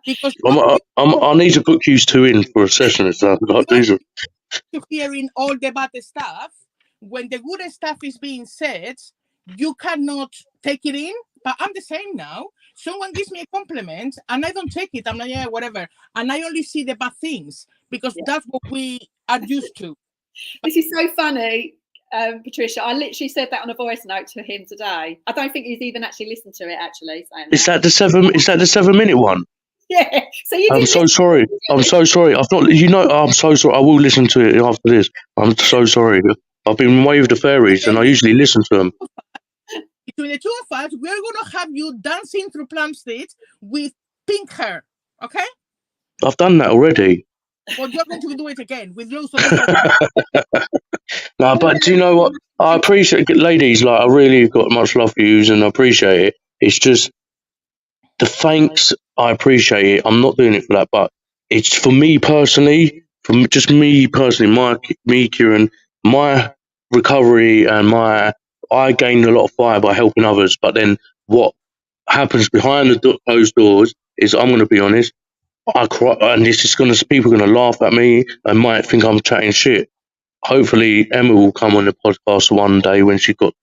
Because I need to book you two in for a session or something like this. Hearing all the bad stuff, when the good stuff is being said, you cannot take it in. But I'm the same now. Someone gives me a compliment and I don't take it. I'm like, yeah, whatever. And I only see the bad things, because that's what we are used to. This is so funny. Patricia, I literally said that on a voice note to him today. I don't think he's even actually listened to it. Actually, is that the 7-minute one? Yeah. So I'm so sorry. I'm so sorry. I've not. I'm so sorry. I will listen to it after this. I'm so sorry. I've been away with the fairies, and I usually listen to them. Between the two of us, we're gonna have you dancing through Plumstead with pink hair. Okay? I've done that already. Well, you're going to do it again with loads of. No, but do you know what? I appreciate it, ladies. Like, I really got much love for you, and I appreciate it. It's just the thanks. I appreciate it. I'm not doing it for that, but it's for me personally. Me, Kieran, my recovery and I gained a lot of fire by helping others. But then what happens behind the closed doors is, I'm going to be honest, I cry, and this is going to, people are going to laugh at me and might think I'm chatting shit. Hopefully Emma will come on the podcast one day when she's got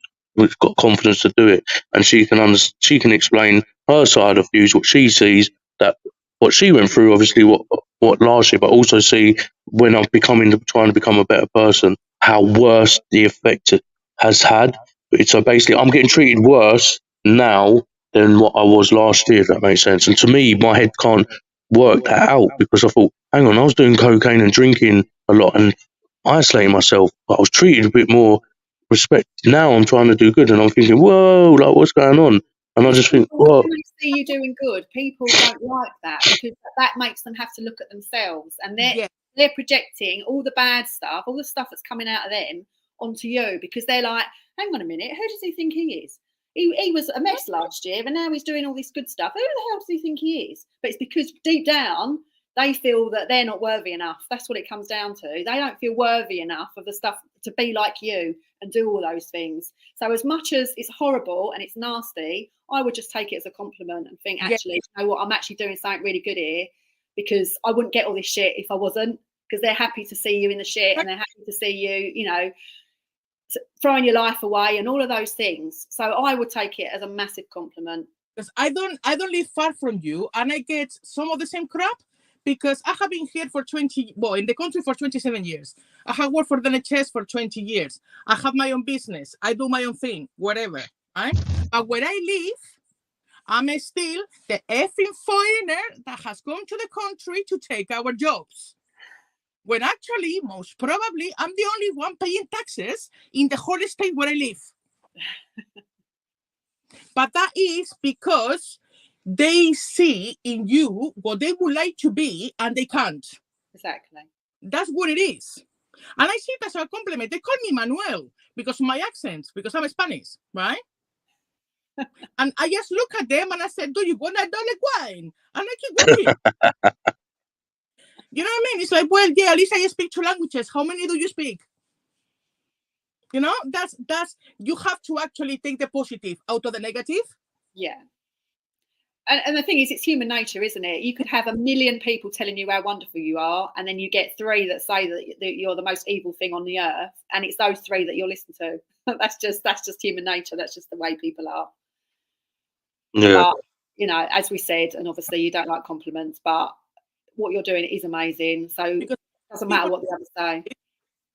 confidence to do it, and she can explain her side of views, what she sees, that what she went through, obviously what last year, but also see when I'm trying to become a better person, how worse the effect it has had. So basically, I'm getting treated worse now than what I was last year, if that makes sense. And to me, my head can't work that out, because I thought, hang on, I was doing cocaine and drinking a lot and isolating myself, but I was treated a bit more respect. Now I'm trying to do good, and I'm thinking, whoa, like, what's going on? And I just think, well, when they see you doing good, people don't like that, because that makes them have to look at themselves, and they're projecting all the bad stuff, all the stuff that's coming out of them onto you, because they're like, hang on a minute, who does he think he is? He was a mess last year, and now he's doing all this good stuff. Who the hell does he think he is? But it's because deep down they feel that they're not worthy enough. That's what it comes down to. They don't feel worthy enough of the stuff to be like you and do all those things. So as much as it's horrible and it's nasty, I would just take it as a compliment and think, actually, you know what, I'm actually doing something really good here, because I wouldn't get all this shit if I wasn't, because they're happy to see you in the shit, and they're happy to see you, you know, throwing your life away and all of those things. So I would take it as a massive compliment. Because I don't live far from you, and I get some of the same crap, because I have been here in the country for 27 years. I have worked for the NHS for 20 years. I have my own business. I do my own thing, whatever. Right? But where I live, I'm still the effing foreigner that has come to the country to take our jobs. When actually, most probably, I'm the only one paying taxes in the whole state where I live. But that is because they see in you what they would like to be, and they can't. Exactly. That's what it is. And I see it as a compliment. They call me Manuel because of my accent, because I'm Spanish, right? And I just look at them and I said, do you want a dollar wine? And I keep walking. You know what I mean? It's like, well, yeah, at least I speak 2 languages. How many do you speak? You know, that's you have to actually take the positive out of the negative. Yeah. And the thing is, it's human nature, isn't it? You could have 1 million people telling you how wonderful you are, and then you get 3 that say that you're the most evil thing on the earth, and it's those 3 that you'll listen to. That's just human nature. That's just the way people are. Yeah. But, you know, as we said, and obviously you don't like compliments, but what you're doing is amazing. So because it doesn't matter what the others say.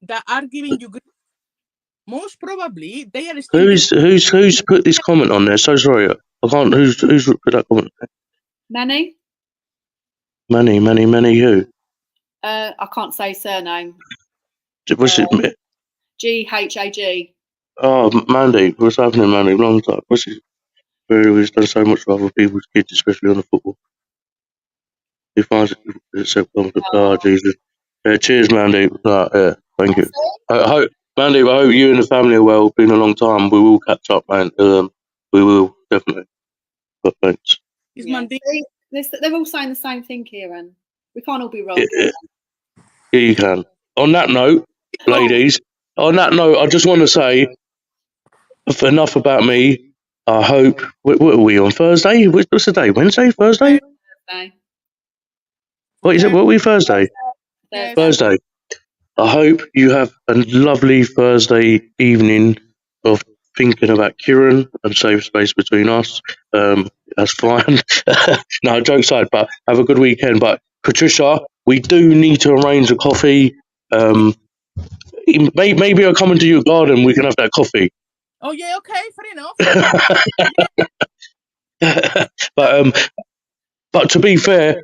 That are giving you good. Most probably they are. Who's put this comment on there? So sorry, I can't. Who's put that comment? Manny who? I can't say surname. What's it? GHAG. Oh, Mandy. What's happening, Mandy? Long time. What's it? He's done so much for other people's kids, especially on the football. He finds it acceptable. Oh, Jesus. Cheers, Mandy. Thank you. Mandy, I hope you and the family are well. It's been a long time. We will catch up, man. We will, definitely. But thanks. Yeah. They're all saying the same thing, Kieran. We can't all be wrong. Yeah, you can. On that note, ladies, I just want to say, enough about me. I hope. What are we on Thursday? What's the day? Wednesday? Thursday? Thursday. What is it? What are we Thursday? Thursday. I hope you have a lovely Thursday evening of thinking about Kieran and safe space between us. That's fine. No, jokes aside, but have a good weekend. But Patricia, we do need to arrange a coffee. Maybe I'll come into your garden. We can have that coffee. Oh yeah, okay, fair enough. But to be fair,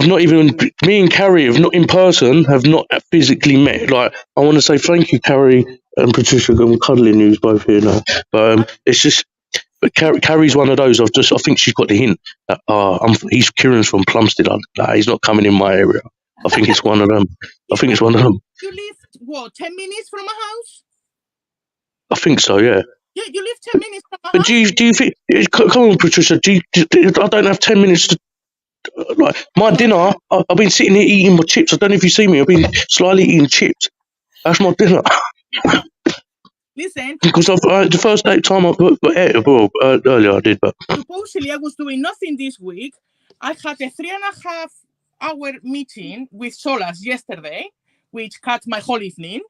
me and Carrie have not in person, have not physically met. Like, I want to say thank you, Carrie and Patricia. I'm cuddling you both here now. But it's just, but Carrie's one of those. I think she's got the hint that Kieran's from Plumstead. He's not coming in my area. I think it's one of them. You live what, 10 minutes from my house? I think so. Yeah. Yeah, you live 10 minutes from my house. But do you think? Come on, Patricia. I don't have 10 minutes to. Like my dinner, I've been sitting here eating my chips. I don't know if you see me. I've been slyly eating chips. That's my dinner. Listen, Because the first time I put earlier I did, but supposedly I was doing nothing this week. I had a 3.5 hour meeting with Solas yesterday, which cut my whole evening.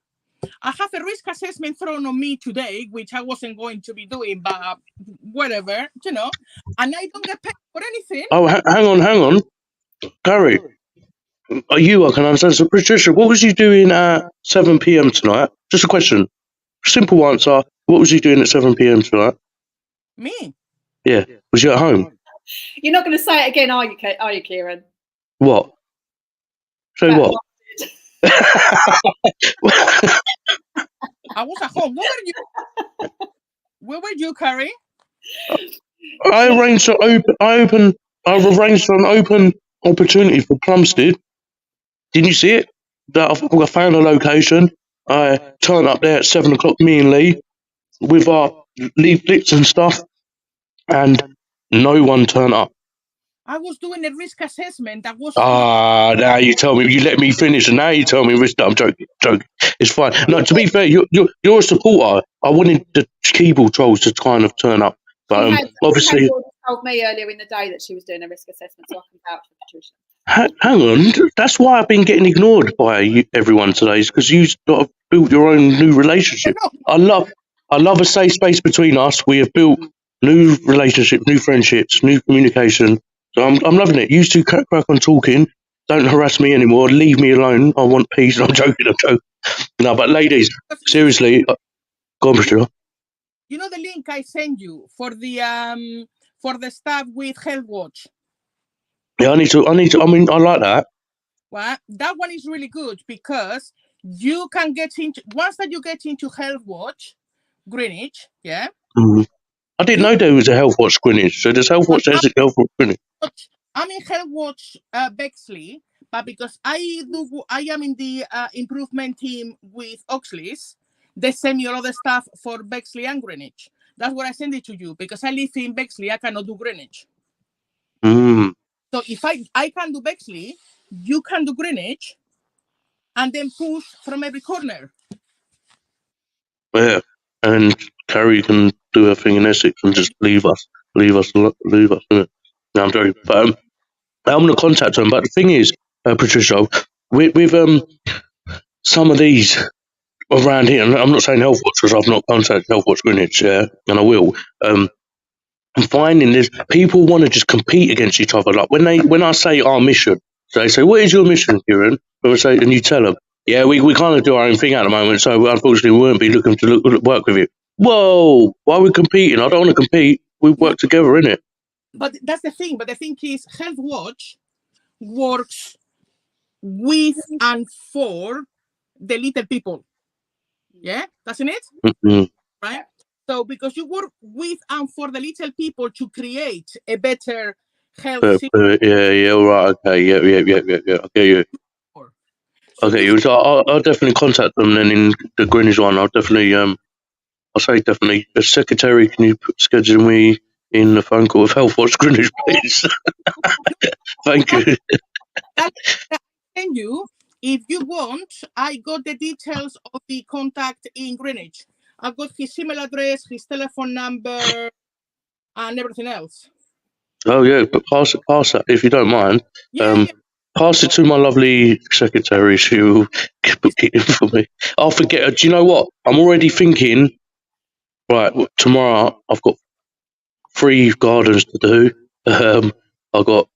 I have a risk assessment thrown on me today, which I wasn't going to be doing, but whatever, and I don't get paid for anything. oh, hang on, Gary. I can understand. So, Patricia, what was you doing at 7 p.m. tonight? Just a question. Simple answer. What was you doing at 7 p.m. tonight? Me? Yeah. Was you at home? You're not going to say it again, are you, Kieran? What? Say That what? I was at home. Where were you, Carrie? I arranged an open opportunity for Plumstead. Didn't you see it? That I found a location. I turned up there at 7 o'clock, me and Lee, with our leaflets and stuff, and no one turned up. I was doing a risk assessment. That was. Now you tell me. You let me finish, and now you tell me risk. I'm joking. It's fine. No, to be fair, you're a supporter. I wanted the keyboard trolls to kind of turn up, but obviously. She told me earlier in the day that she was doing a risk assessment, so I can vouch for Patricia. Hang on, that's why I've been getting ignored by everyone today. Is because you've built your own new relationship. I love a safe space between us. We have built new relationships, new friendships, new communication. So I'm loving it. You two crack on talking. Don't harass me anymore. Leave me alone. I want peace. I'm joking. No, but ladies, seriously, go on, Priscilla. You know the link I sent you for the stuff with Health Watch. Yeah, I need to. I mean, I like that. Well, that one is really good because you can get into once that you get into Health Watch, Greenwich, yeah. Mm-hmm. I didn't know there was a Health Watch Greenwich. So does Health Watch has a Health Watch Greenwich? I'm in Health Watch Bexley, but because I am in the improvement team with Oxley's, they send me all other stuff for Bexley and Greenwich. That's what I send it to you because I live in Bexley. I cannot do Greenwich. Mm. So if I can do Bexley, you can do Greenwich, and then push from every corner. Yeah, and Carrie can do her thing in Essex and just leave us. Isn't it? No, I'm joking. But I'm going to contact them. But the thing is, Patricia, with some of these around here, and I'm not saying Health Watch because I've not contacted Health Watch Greenwich, yeah, and I will. I'm finding this people want to just compete against each other. Like when I say our mission, so they say, "What is your mission, Kieran?" And I say, and you tell them, "Yeah, we kind of do our own thing at the moment, so unfortunately we won't be looking to work with you." Whoa, why are we competing? I don't want to compete. We work together, innit? But that's the thing. But the thing is, Health Watch works with and for the little people. Yeah, doesn't it? Mm-hmm. Right. So because you work with and for the little people to create a better health system. Yeah, all right, okay, yeah. Okay, you. Okay, you. So I'll definitely contact them then in the Greenwich one. I'll definitely I'll say definitely. As secretary, can you schedule me in the phone call with Health Watch Greenwich, please? Thank you. And you, if you want, I got the details of the contact in Greenwich. I've got his email address, his telephone number, and everything else. Oh yeah, but pass it if you don't mind. Yeah. Pass it to my lovely secretary. She will book it in for me. I'll forget. Do you know what? I'm already thinking. Right, tomorrow I've got 3 gardens to do. I've got.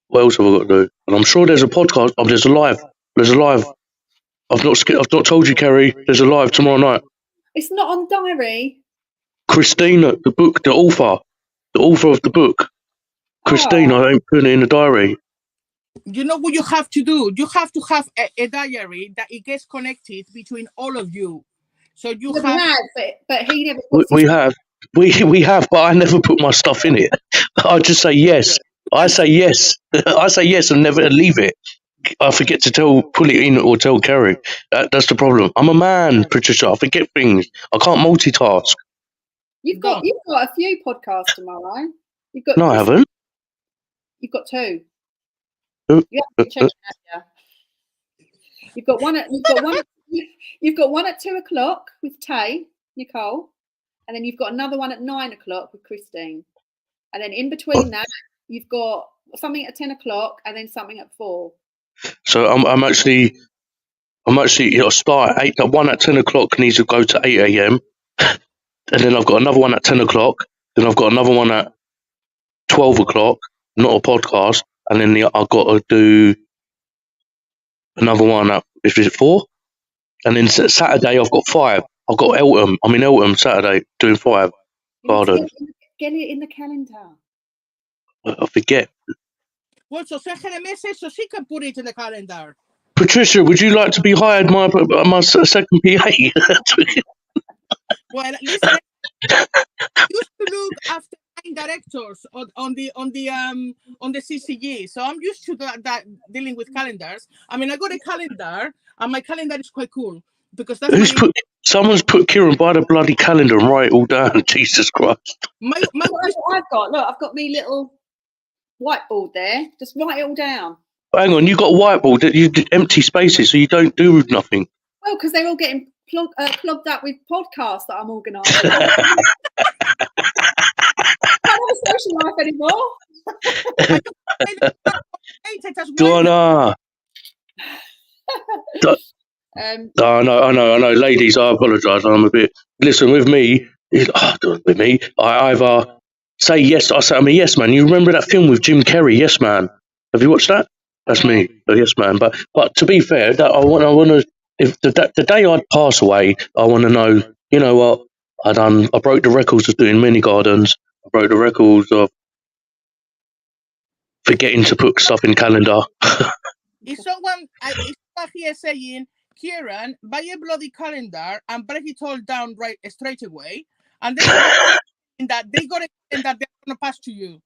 What else have I got to do? And I'm sure there's a podcast. Oh, there's a live. I've not told you, Kerry. There's a live tomorrow night. It's not on diary. Christina, the book, the author of the book. Christina, I ain't putting it in the diary. You know what you have to do? You have to have a diary that it gets connected between all of you. So you have. But he never. We have, but I never put my stuff in it. I just say yes. I say yes. I say yes and never leave it. I forget to pull it in or tell Kerry. That's the problem. I'm a man, Patricia. I forget things. I can't multitask. You've got a few podcasts tomorrow. No, I haven't. You've got 2. You have to check it out, yeah. You've got one You've got one at 2:00 with Nicole, and then you've got another one at 9:00 with Christine. And then in between that, you've got something at 10:00 and then something at 4. So I'm actually start at 8. That one at 10:00 needs to go to 8 a.m. And then I've got another one at 10:00. Then I've got another one at 12:00, not a podcast. And then I've got to do another one at, is it 4? And then Saturday I've got 5. I've got Eltham. I'm in Eltham Saturday doing 5 gardens. Get it in the calendar. I forget. Well, so send her a message so she can put it in the calendar. Patricia, would you like to be hired my second PA? Well, listen, I used to look after 9 directors on the CCG, so I'm used to that dealing with calendars. I mean, I got a calendar, and my calendar is quite cool because that's someone's put Kieran by the bloody calendar and write it all down. Jesus Christ! That's what I've got. Look, I've got me little whiteboard there. Just write it all down. Hang on, you got a whiteboard that you empty spaces, so you don't do nothing. Well, because they're all getting plugged up with podcasts that I'm organising. I don't have a social life anymore. Donna. I know. Ladies, I apologise. I'm a bit. Listen, with me, I either say yes. I'm a yes man. You remember that film with Jim Carrey, Yes Man? Have you watched that? That's me, a yes man. But to be fair, that I want to. If the day I'd pass away, I want to know. You know what? I broke the records of doing mini gardens. I broke the records of forgetting to put stuff in calendar. Is someone here saying, Kieran, buy a bloody calendar and break it all down straight away, and then that they got it and that they're gonna pass to you.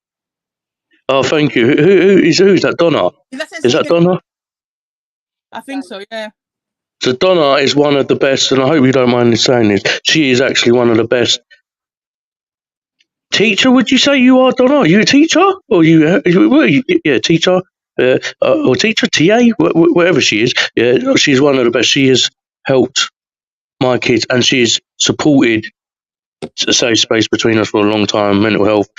Oh, thank you. Who's that? Donna? Is that Donna? I think so. Yeah. So Donna is one of the best, and I hope you don't mind me saying this. She is actually one of the best. Teacher, would you say you are, Donna? Are you a teacher, or teacher, or teacher, TA, whatever she is. Yeah, she's one of the best. She has helped my kids, and she has supported a safe space between us for a long time. Mental health,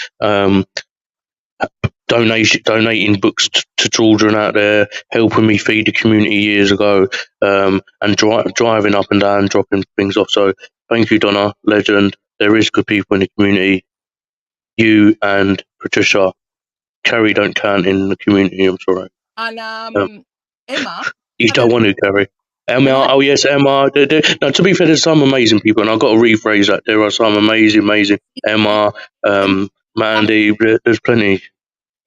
donating books to children out there, helping me feed the community years ago, and driving up and down, dropping things off. So thank you, Donna, legend. There is good people in the community. You and Patricia, Carrie don't count in the community. I'm sorry. And Emma. You don't want to, Carrie. Emma. Oh yes, Emma. Now, to be fair, there's some amazing people, and I've got to rephrase that. There are some amazing Emma, Mandy. There's plenty.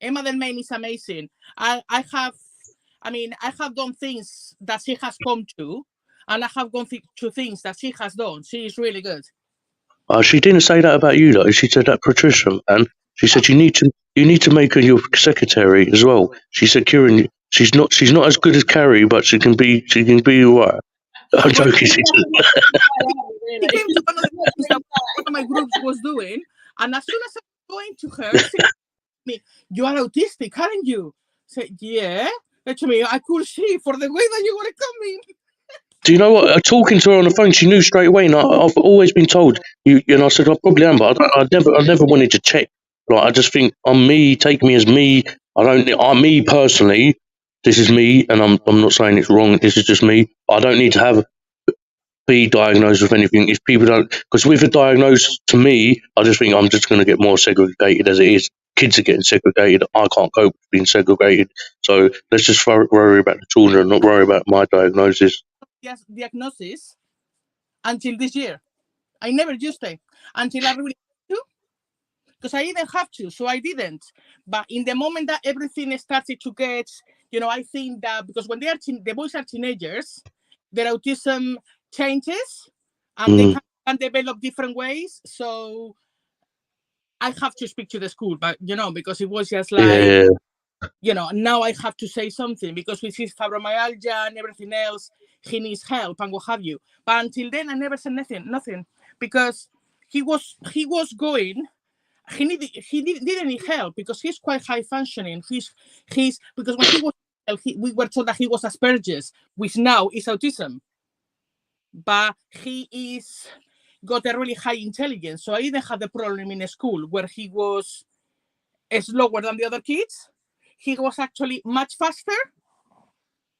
Emma Del Main is amazing. I have done things that she has come to, and I have gone to things that she has done. She is really good. She didn't say that about you, though. She said that Patricia, and she said you need to make her your secretary as well. She said, Kieran, she's not as good as Carrie, but she can be all right. I'm joking. She came to one of the things that one of my groups was doing, and as soon as I was going to her, she said to me, "You are autistic, aren't you?" I said, "Yeah." To me, I could see for the way that you want to come in. Do you know what? Talking to her on the phone, she knew straight away. And I've always been told, I said, I probably am, but I never wanted to check. Like, I just think I'm me, take me as me. I'm me personally. This is me, and I'm not saying it's wrong. This is just me. I don't need to be diagnosed with anything. If people don't, because with a diagnosis, to me, I just think I'm just going to get more segregated as it is. Kids are getting segregated. I can't cope with being segregated. So let's just worry about the children, not worry about my diagnosis. Diagnosis until this year. I never used it until I really had to, because I didn't have to, so I didn't. But in the moment that everything started to get, I think that because when the boys are teenagers, their autism changes and they can develop different ways. So I have to speak to the school, but because it was just like, now I have to say something because with his fibromyalgia and everything else, he needs help and what have you. But until then, I never said nothing, because he was going. He didn't need help because he's quite high functioning. He's because when he was, we were told that he was Asperger's, which now is autism. but he is got a really high intelligence. So I didn't have the problem in school where he was slower than the other kids. He was actually much faster.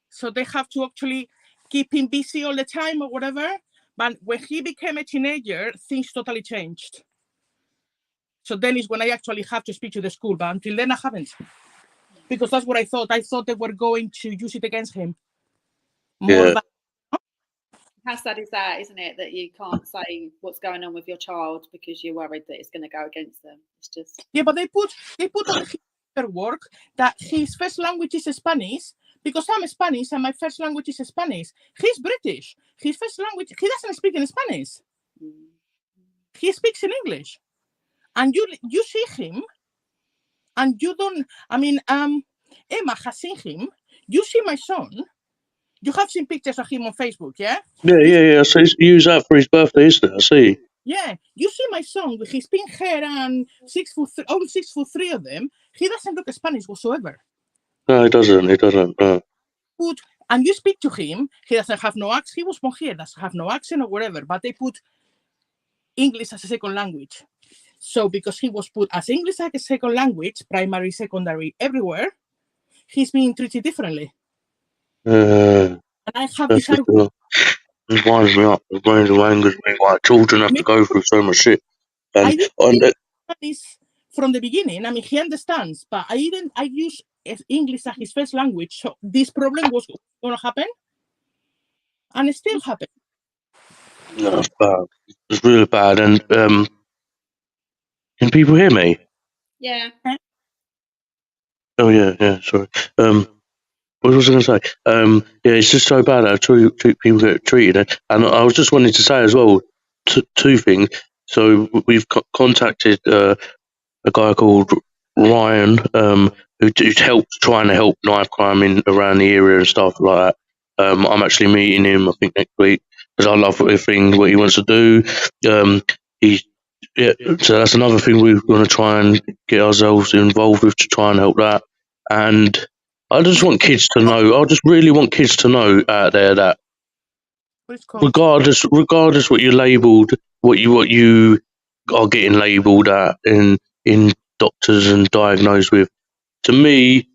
So they have to actually keep him busy all the time or whatever. But when he became a teenager, things totally changed. So then is when I actually have to speak to the school. But until then, I haven't. Because that's what I thought. I thought they were going to use it against him. More than how sad is that, isn't it? That you can't say what's going on with your child because you're worried that it's going to go against them. It's just but they put on his paperwork that his first language is Spanish because I'm Spanish and my first language is Spanish. He's British. His first language, he doesn't speak in Spanish. He speaks in English, and you see him, and you don't. I mean, Emma has seen him. You see my son. You have seen pictures of him on Facebook, yeah? Yeah. So he used that for his birthday, isn't it? I see. Yeah, you see my son with his pink hair and 6'3", all 6'3" of them. He doesn't look Spanish whatsoever. No, he doesn't. No. And you speak to him, he doesn't have no accent. He was born here, doesn't have no accent or whatever. But they put English as a second language. So because he was put as English as a second language, primary, secondary, everywhere, he's being treated differently. And I have this argument. It winds me up. It winds me why children have to go through so much shit. And from the beginning, I mean, he understands, but I use English as his first language, so this problem was going to happen, and it still happened. No, it's bad. It's really bad. And can people hear me? Yeah. Oh yeah. Sorry. What was I going to say? Yeah, it's just so bad how people get treated. And I was just wanting to say as well two things. So we've contacted a guy called Ryan, who's trying to help knife crime around the area and stuff like that. I'm actually meeting him, I think, next week because I love everything what he wants to do. So that's another thing we're going to try and get ourselves involved with to try and help that. And I just want kids to know. I just really want kids to know out there that regardless what you're labelled, what you are getting labelled at in doctors and diagnosed with. To me,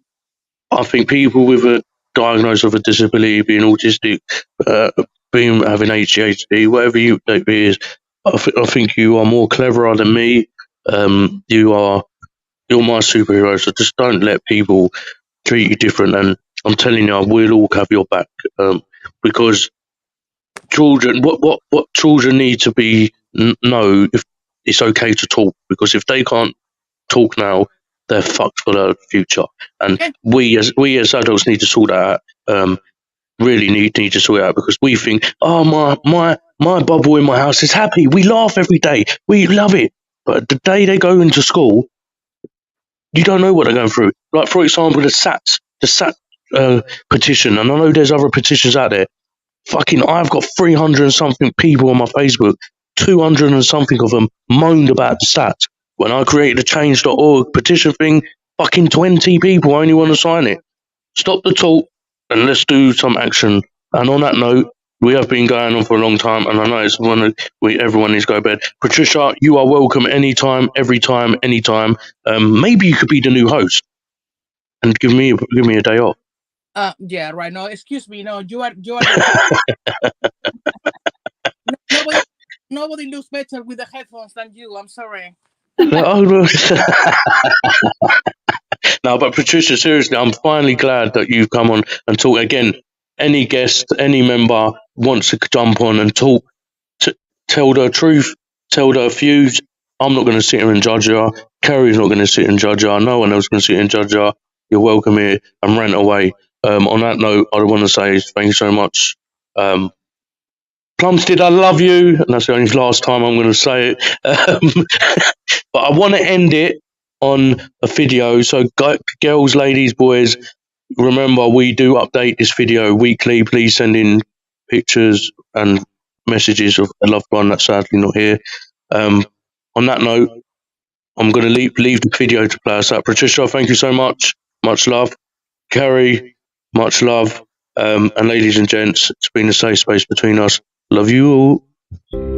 I think people with a diagnosis of a disability, being autistic, having ADHD, whatever it is, I think you are more cleverer than me. You're my superhero. So just don't let people treat you different. And I'm telling you, we'll all have your back because children. What children need to know if it's okay to talk, because if they can't talk now, they're fucked for the future. And we as adults need to sort that out. Really need to sort it out, because we think, oh, my bubble in my house is happy. We laugh every day. We love it. But the day they go into school, you don't know what they're going through. Like, for example, the SAT petition, and I know there's other petitions out there. Fucking, I've got 300 and something people on my Facebook. 200 and something of them moaned about the SAT. When I created the change.org petition thing, fucking 20 people only want to sign it. Stop the talk and let's do some action. And on that note, we have been going on for a long time, and I know it's everyone needs to go to bed. Patricia, you are welcome anytime, every time, anytime. Maybe you could be the new host and give me a day off. Yeah, right. No, excuse me. No, you are. Nobody looks better with the headphones than you. I'm sorry. Oh no. No, but Patricia, seriously, I'm finally glad that you've come on and talk again. Any guest, any member wants to jump on and talk, tell their truth, tell their views. I'm not going to sit here and judge her. Kerry's not going to sit and judge her. No one else is going to sit and judge her. You're welcome here and rant away. On that note, I want to say thank you so much. Plumstead, I love you. And that's the only last time I'm going to say it. But I want to end it on a video. So girls, ladies, boys, remember we do update this video weekly. Please send in pictures and messages of a loved one that's sadly not here. On that note, I'm going to leave the video to play us out. Patricia, thank you so much. Much love. Kerry, much love. And ladies and gents, it's been a safe space between us. Love you all.